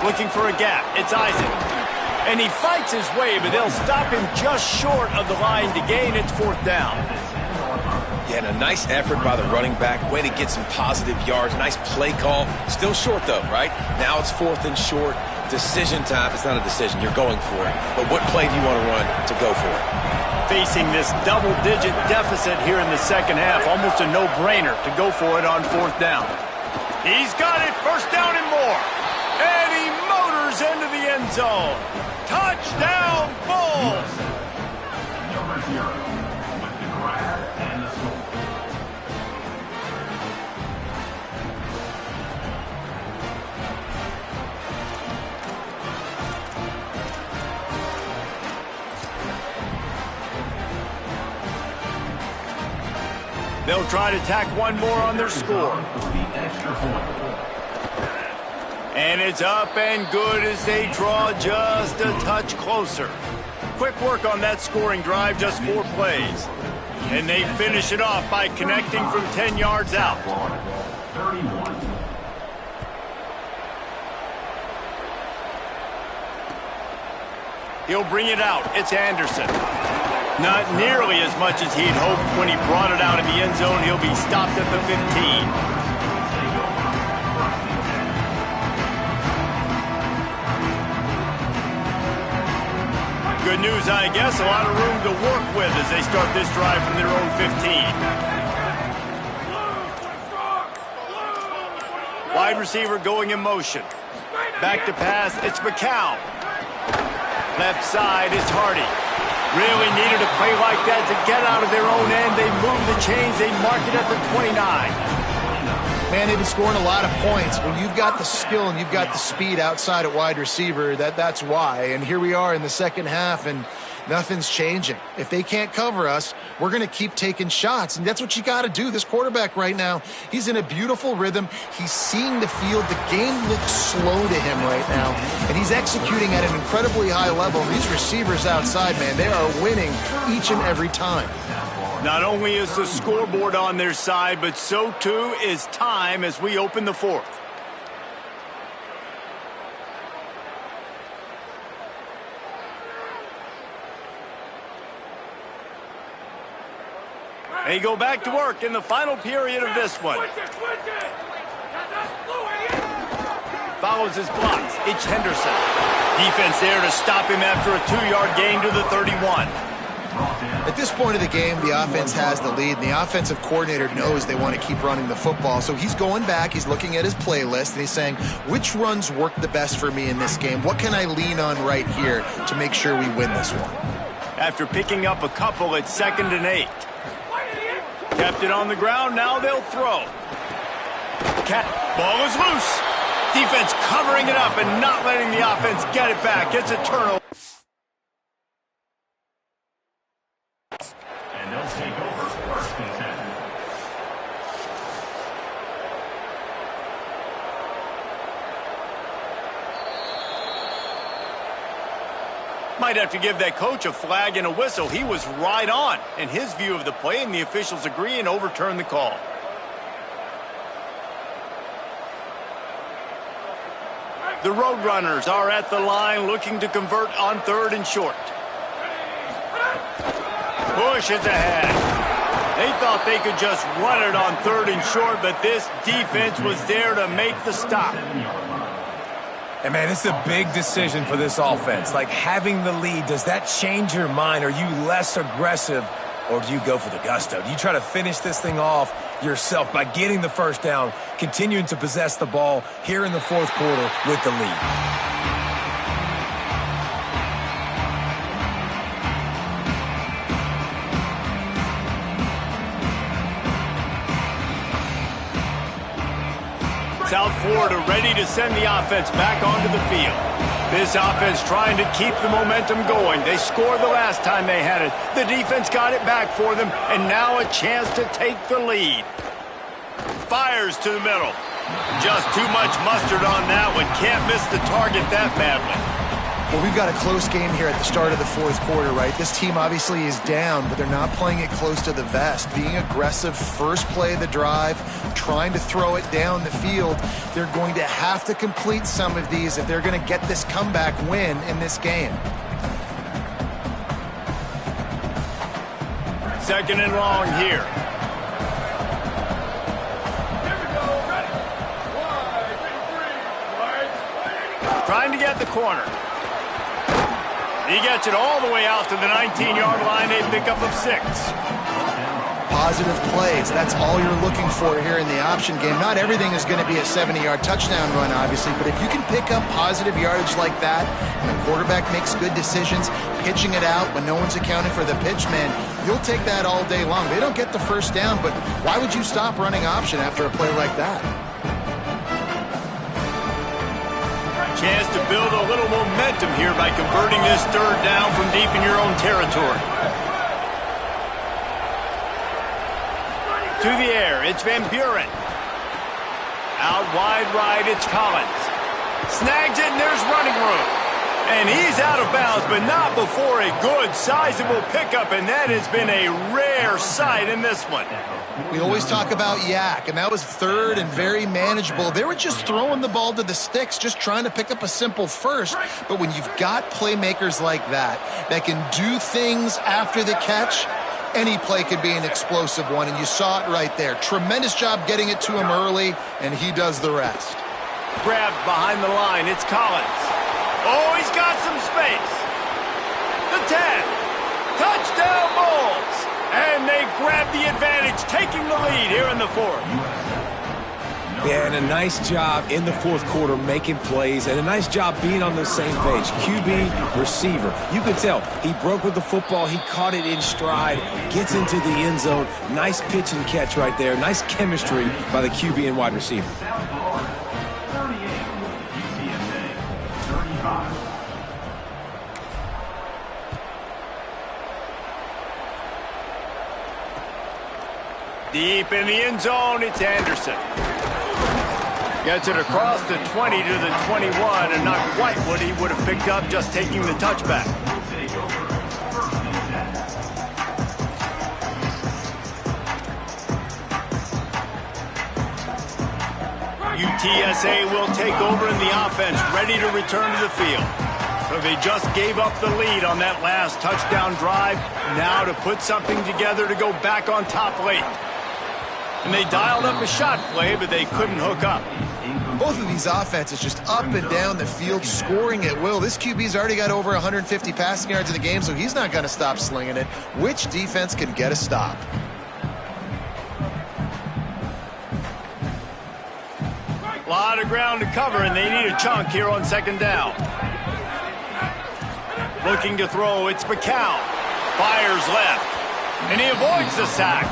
Looking for a gap. It's Isaac. And he fights his way, but they'll stop him just short of the line to gain. It's 4th down. Yeah, and a nice effort by the running back. Way to get some positive yards. Nice play call. Still short, though, right? Now it's 4th and short. Decision time. It's not a decision. You're going for it. But what play do you want to run to go for it? Facing this double-digit deficit here in the second half. Almost a no-brainer to go for it on 4th down. He's got it. 1st down and more. And he motors into the end zone. Touchdown, Bulls! Number 0 with the grab and the score. They'll try to tack one more on their score. The extra point. And it's up and good as they draw just a touch closer. Quick work on that scoring drive, just 4 plays. And they finish it off by connecting from 10 yards out. 31. He'll bring it out. It's Anderson. Not nearly as much as he'd hoped when he brought it out in the end zone. He'll be stopped at the 15. Good news, I guess. A lot of room to work with as they start this drive from their own 15. Wide receiver going in motion. Back to pass, it's McCown. Left side, it's Hardy. Really needed a play like that to get out of their own end. They move the chains, they mark it at the 29. Man, they've been scoring a lot of points. When you've got the skill and you've got the speed outside at wide receiver, that's why. And here we are in the second half, and nothing's changing. If they can't cover us, we're going to keep taking shots, and that's what you got to do. This quarterback right now, he's in a beautiful rhythm. He's seeing the field. The game looks slow to him right now, and he's executing at an incredibly high level. These receivers outside, man, they are winning each and every time. Not only is the scoreboard on their side, but so too is time as we open the fourth. They go back to work in the final period of this one. Follows his blocks. It's Henderson. Defense there to stop him after a 2-yard gain to the 31. At this point of the game, the offense has the lead, and the offensive coordinator knows they want to keep running the football. So he's going back, he's looking at his playlist, and he's saying, which runs work the best for me in this game? What can I lean on right here to make sure we win this one? After picking up a couple at 2nd and 8. Kept it on the ground, now they'll throw. Ball is loose. Defense covering it up and not letting the offense get it back. It's a turnover. And they'll take over 1st and 10. Might have to give that coach a flag and a whistle. He was right on in his view of the play, and the officials agree and overturn the call. The Roadrunners are at the line looking to convert on 3rd and short. Push is ahead. They thought they could just run it on 3rd and short, but this defense was there to make the stop. And, man, it's a big decision for this offense. Like, having the lead, does that change your mind? Are you less aggressive, or do you go for the gusto? Do you try to finish this thing off yourself by getting the first down, continuing to possess the ball here in the 4th quarter with the lead? South Florida ready to send the offense back onto the field. This offense trying to keep the momentum going. They scored the last time they had it. The defense got it back for them, and now a chance to take the lead. Fires to the middle. Just too much mustard on that one. Can't miss the target that badly. Well, we've got a close game here at the start of the 4th quarter, right? This team obviously is down, but they're not playing it close to the vest. Being aggressive, first play of the drive, trying to throw it down the field. They're going to have to complete some of these if they're going to get this comeback win in this game. 2nd and long here. Trying to get the corner. He gets it all the way out to the 19-yard line. They pick up of 6. Positive plays. That's all you're looking for here in the option game. Not everything is going to be a 70-yard touchdown run, obviously, but if you can pick up positive yardage like that, and the quarterback makes good decisions, pitching it out when no one's accounting for the pitch, man, you'll take that all day long. They don't get the first down, but why would you stop running option after a play like that? Chance to build a little momentum here by converting this 3rd down from deep in your own territory. To the air, it's Van Buren. Out wide right, it's Collins. Snags it, and there's running room. And he's out of bounds, but not before a good, sizable pickup, and that has been a rare sight in this one. We always talk about yak, and that was 3rd and very manageable. They were just throwing the ball to the sticks, just trying to pick up a simple first. But when you've got playmakers like that can do things after the catch, any play could be an explosive one, and you saw it right there. Tremendous job getting it to him early, and he does the rest. Grabbed behind the line, it's Collins. Oh, he's got some space. The 10. Touchdown Bulls. And they grab the advantage, taking the lead here in the 4th. Yeah, and a nice job in the fourth quarter making plays, and a nice job being on the same page. QB, receiver. You could tell he broke with the football. He caught it in stride, gets into the end zone. Nice pitch and catch right there. Nice chemistry by the QB and wide receiver. Southpaw, 38, UTSA, 35. Deep in the end zone, it's Anderson. Gets it across the 20 to the 21, and not quite what he would have picked up just taking the touchback. UTSA will take over in the offense, ready to return to the field. So they just gave up the lead on that last touchdown drive. Now to put something together to go back on top late. And they dialed up a shot play, but they couldn't hook up. Both of these offenses just up and down the field, scoring at will. This QB's already got over 150 passing yards in the game, so he's not going to stop slinging it. Which defense can get a stop? A lot of ground to cover, and they need a chunk here on second down. Looking to throw, it's McCown. Fires left, and he avoids the sack.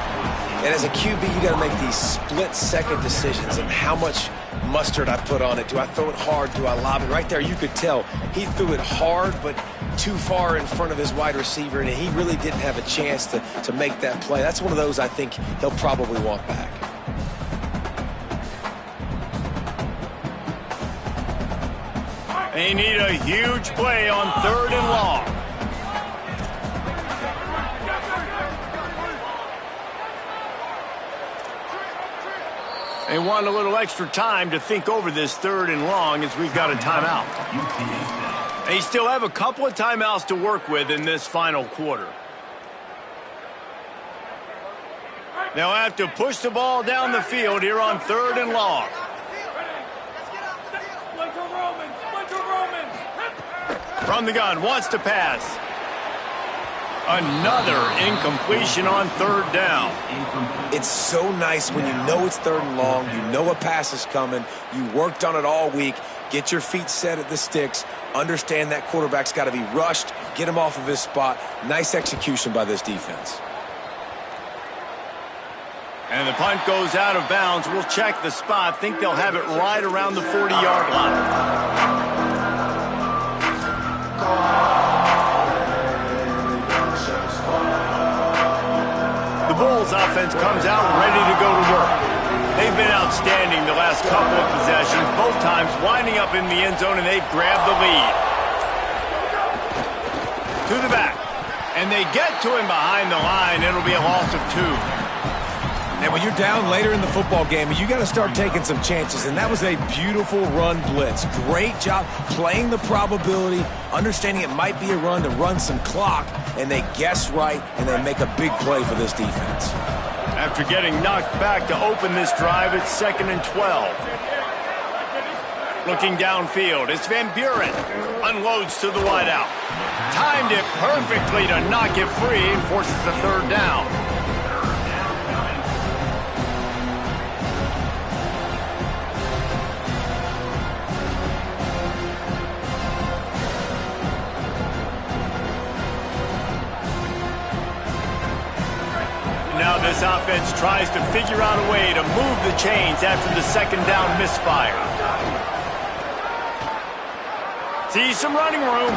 And as a QB, you got to make these split-second decisions and how much mustard I put on it. Do I throw it hard? Do I lob it? Right there, you could tell he threw it hard, but too far in front of his wide receiver, and he really didn't have a chance to make that play. That's one of those I think he'll probably want back. They need a huge play on third and long. They want a little extra time to think over this third and long as we've got a timeout. They still have a couple of timeouts to work with in this final quarter. They'll have to push the ball down the field here on third and long. From the gun, wants to pass. Another incompletion on third down. It's so nice when you know it's third and long, you know a pass is coming, you worked on it all week, get your feet set at the sticks, understand that quarterback's got to be rushed, get him off of his spot. Nice execution by this defense. And the punt goes out of bounds. We'll check the spot. Think they'll have it right around the 40-yard line. The Bulls offense comes out ready to go to work. They've been outstanding the last couple of possessions, both times winding up in the end zone, and they've grabbed the lead. To the back. And they get to him behind the line. It'll be a loss of 2. And when you're down later in the football game, you got to start taking some chances, and that was a beautiful run blitz. Great job playing the probability, understanding it might be a run to run some clock, and they guess right, and they make a big play for this defense. After getting knocked back to open this drive, it's 2nd and 12. Looking downfield, it's Van Buren. Unloads to the wideout. Timed it perfectly to knock it free and forces the third down. Now this offense tries to figure out a way to move the chains after the second down misfire. See some running room.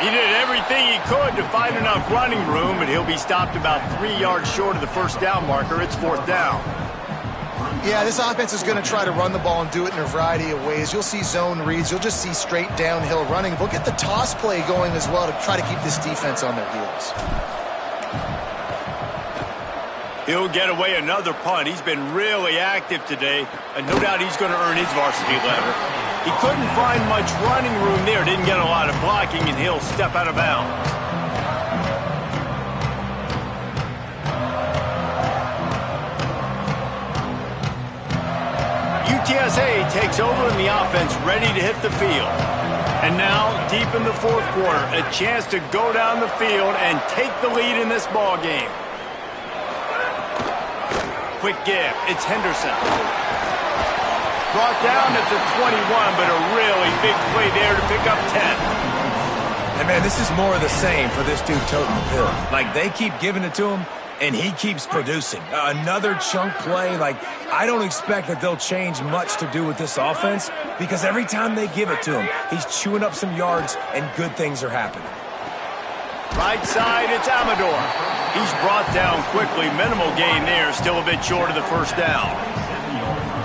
He did everything he could to find enough running room, but he'll be stopped about 3 yards short of the first down marker. It's 4th down. Yeah, this offense is going to try to run the ball and do it in a variety of ways. You'll see zone reads. You'll just see straight downhill running. We'll get the toss play going as well to try to keep this defense on their heels. He'll get away another punt. He's been really active today, and no doubt he's going to earn his varsity letter. He couldn't find much running room there, didn't get a lot of blocking, and he'll step out of bounds. UTSA takes over in the offense, ready to hit the field. And now, deep in the fourth quarter, a chance to go down the field and take the lead in this ball game. Quick give. It's Henderson. Brought down at the 21, but a really big play there to pick up 10. And, man, this is more of the same for this dude toting the pill. Like, they keep giving it to him, and he keeps producing. Another chunk play. Like, I don't expect that they'll change much to do with this offense because every time they give it to him, he's chewing up some yards, and good things are happening. Right side, it's Amador. He's brought down quickly. Minimal gain there. Still a bit short of the first down.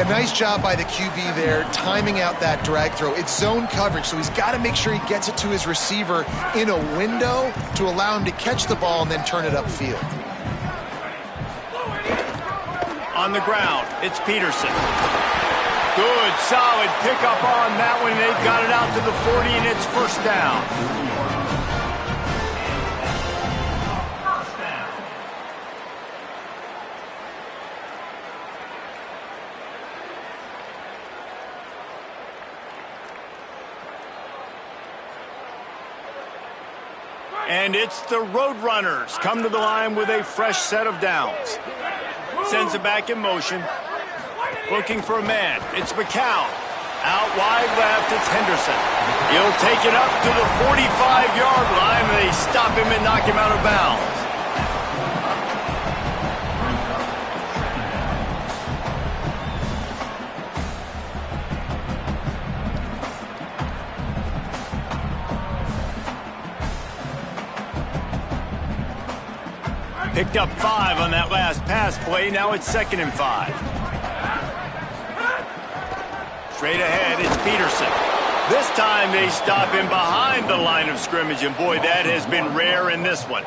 A nice job by the QB there, timing out that drag throw. It's zone coverage, so he's got to make sure he gets it to his receiver in a window to allow him to catch the ball and then turn it upfield. On the ground, it's Peterson. Good, solid pickup on that one. They've got it out to the 40, and it's first down. And it's the Roadrunners come to the line with a fresh set of downs. Sends it back in motion. Looking for a man. It's McCown. Out wide left, it's Henderson. He'll take it up to the 45-yard line, and they stop him and knock him out of bounds. Picked up 5 on that last pass play. Now it's 2nd and 5. Straight ahead, it's Peterson. This time they stop him behind the line of scrimmage, and boy, that has been rare in this one.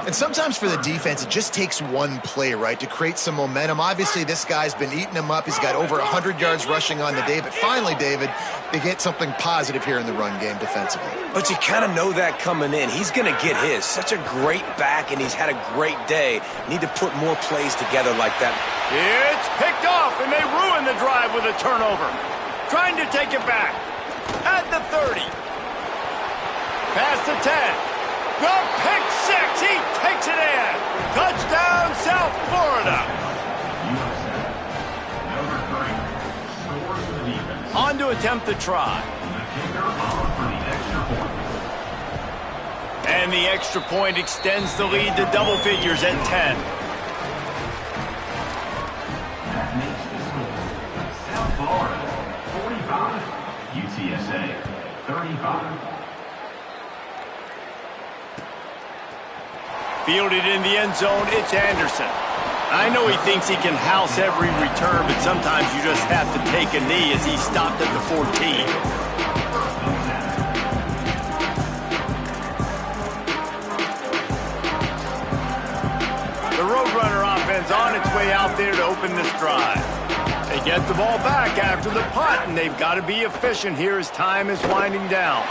And sometimes for the defense, it just takes one play, right, to create some momentum. Obviously, this guy's been eating them up. He's got over 100 yards rushing on the day. But finally, David, they get something positive here in the run game defensively. But you kind of know that coming in. He's going to get his. Such a great back, and he's had a great day. Need to put more plays together like that. It's picked off, and they ruin the drive with a turnover. Trying to take it back. At the 30. Past the 10. The pick 6, he takes it in. Touchdown, South Florida. On to attempt the try. And the extra point extends the lead to double figures at 10. That makes the score South Florida 45, UTSA 35. Fielded in the end zone, it's Anderson. I know he thinks he can house every return, but sometimes you just have to take a knee as he stopped at the 14. The Roadrunner offense on its way out there to open this drive. They get the ball back after the punt, and they've got to be efficient here as time is winding down.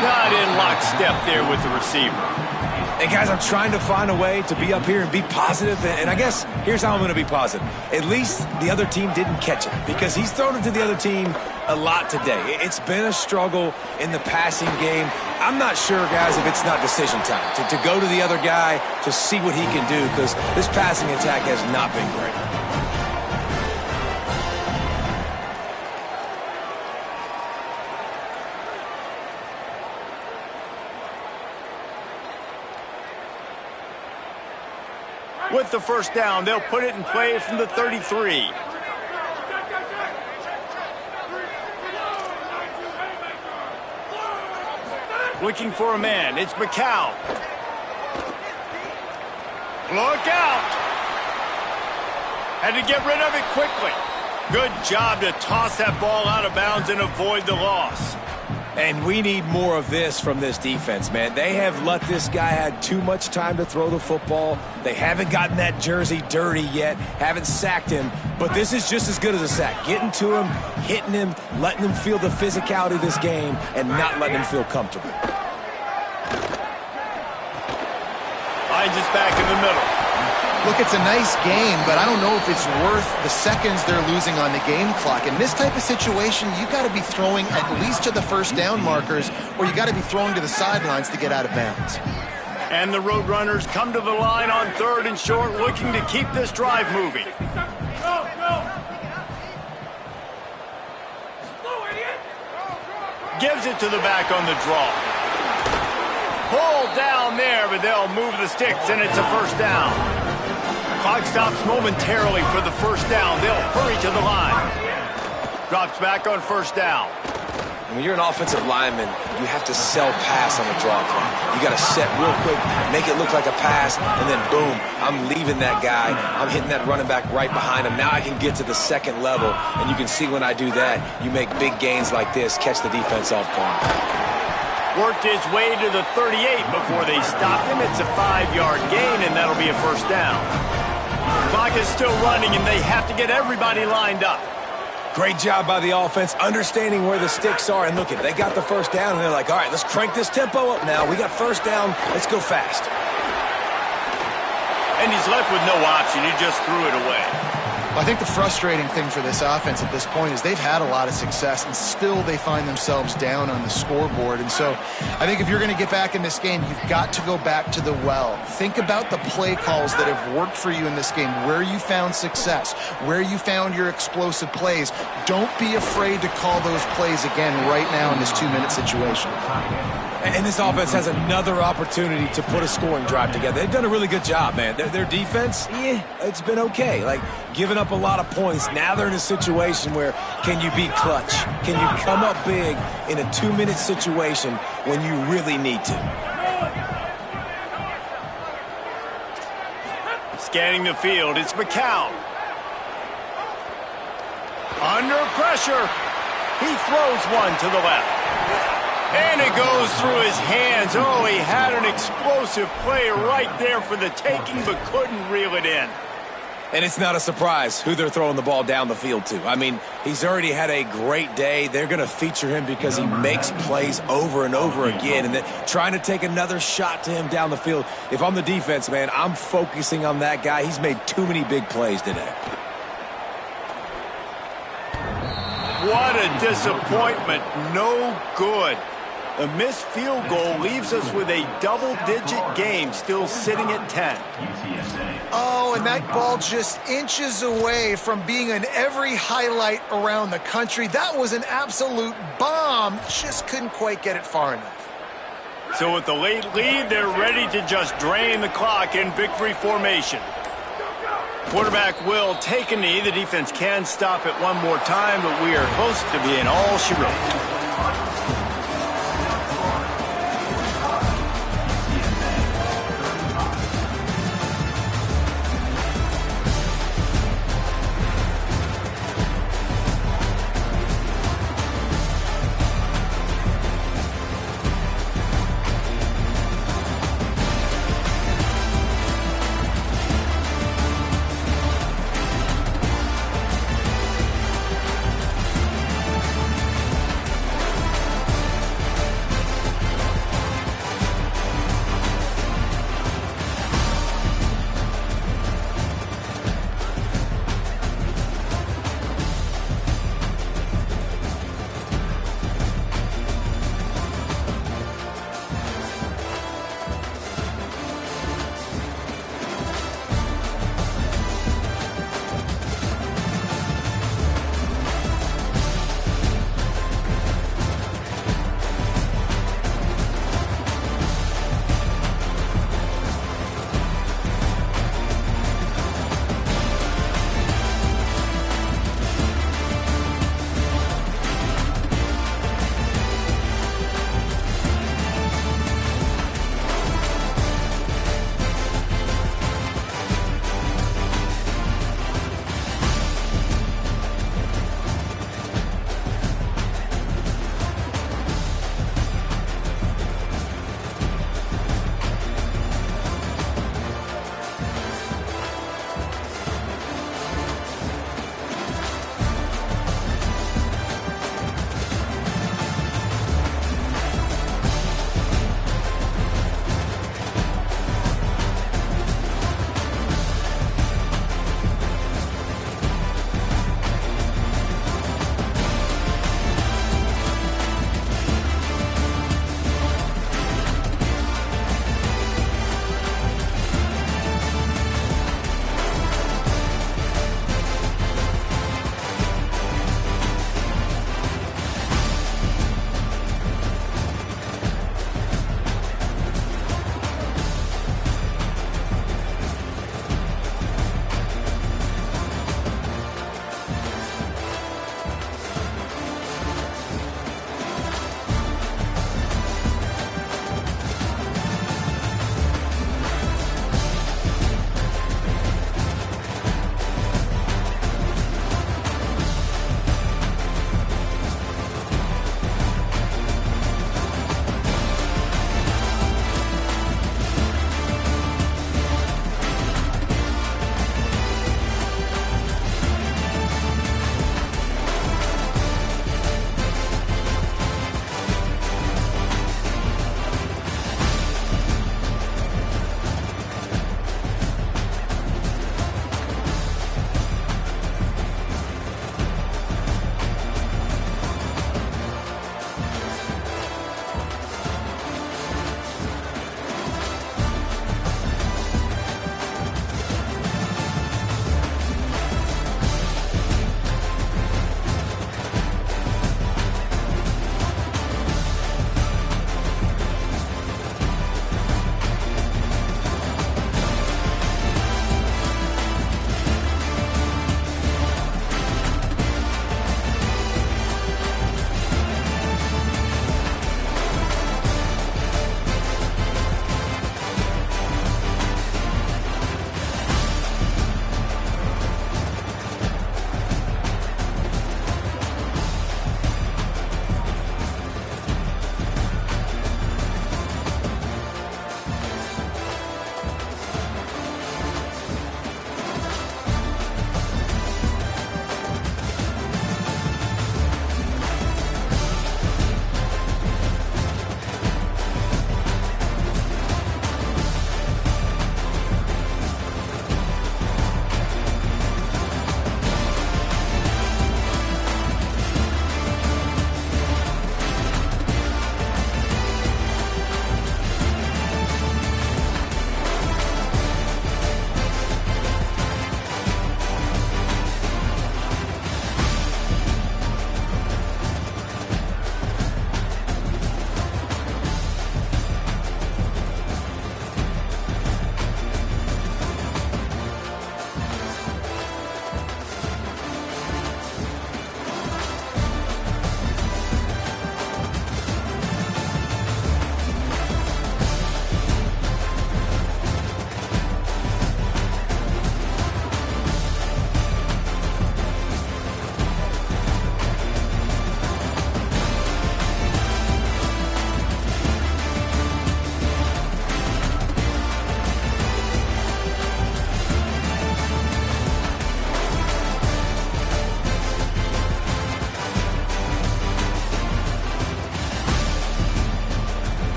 Not in lockstep there with the receiver. Hey, guys, I'm trying to find a way to be up here and be positive, and I guess here's how I'm going to be positive. At least the other team didn't catch it because he's thrown it to the other team a lot today. It's been a struggle in the passing game. I'm not sure, guys, if it's not decision time to go to the other guy to see what he can do because this passing attack has not been great. With the first down, they'll put it in play from the 33. Looking for a man, it's McCown. Look out! Had to get rid of it quickly. Good job to toss that ball out of bounds and avoid the loss. And we need more of this from this defense, man. They have let this guy have too much time to throw the football. They haven't gotten that jersey dirty yet, haven't sacked him. But this is just as good as a sack. Getting to him, hitting him, letting him feel the physicality of this game, and not letting him feel comfortable. Finds us back in the middle. Look, it's a nice gain, but I don't know if it's worth the seconds they're losing on the game clock. In this type of situation, you got to be throwing at least to the first down markers, or you got to be throwing to the sidelines to get out of bounds. And the Roadrunners come to the line on 3rd and short, looking to keep this drive moving. Gives it to the back on the draw. Pulled down there, but they'll move the sticks, and it's a first down. Clock stops momentarily for the first down. They'll hurry to the line. Drops back on first down. When you're an offensive lineman, you have to sell pass on the draw play. You got to set real quick, make it look like a pass, and then boom, I'm leaving that guy. I'm hitting that running back right behind him. Now I can get to the second level, and you can see when I do that, you make big gains like this, catch the defense off guard. Worked his way to the 38 before they stopped him. It's a 5-yard gain, and that'll be a first down. Clock is still running, and they have to get everybody lined up. Great job by the offense, understanding where the sticks are. And look, they got the first down, and they're like, all right, let's crank this tempo up now. We got first down. Let's go fast. And he's left with no option. He just threw it away. I think the frustrating thing for this offense at this point is they've had a lot of success, and still they find themselves down on the scoreboard. And so I think if you're going to get back in this game, you've got to go back to the well. Think about the play calls that have worked for you in this game, where you found success, where you found your explosive plays. Don't be afraid to call those plays again right now in this 2-minute situation. And this offense has another opportunity to put a scoring drive together. They've done a really good job, man. Their defense, it's been okay. Like, giving up a lot of points. Now they're in a situation where can you be clutch? Can you come up big in a 2-minute situation when you really need to? Scanning the field, it's McCown. Under pressure. He throws one to the left. And it goes through his hands. Oh, he had an explosive play right there for the taking, but couldn't reel it in. And it's not a surprise who they're throwing the ball down the field to. I mean, he's already had a great day. They're going to feature him because he makes plays over and over again. And then trying to take another shot to him down the field. If I'm the defense, man, I'm focusing on that guy. He's made too many big plays today. What a disappointment. No good. A missed field goal leaves us with a double-digit game, still sitting at 10. Oh, and that ball just inches away from being in every highlight around the country. That was an absolute bomb. Just couldn't quite get it far enough. So with the late lead, they're ready to just drain the clock in victory formation. Quarterback will take a knee. The defense can stop it one more time, but we are close to being all she wrote.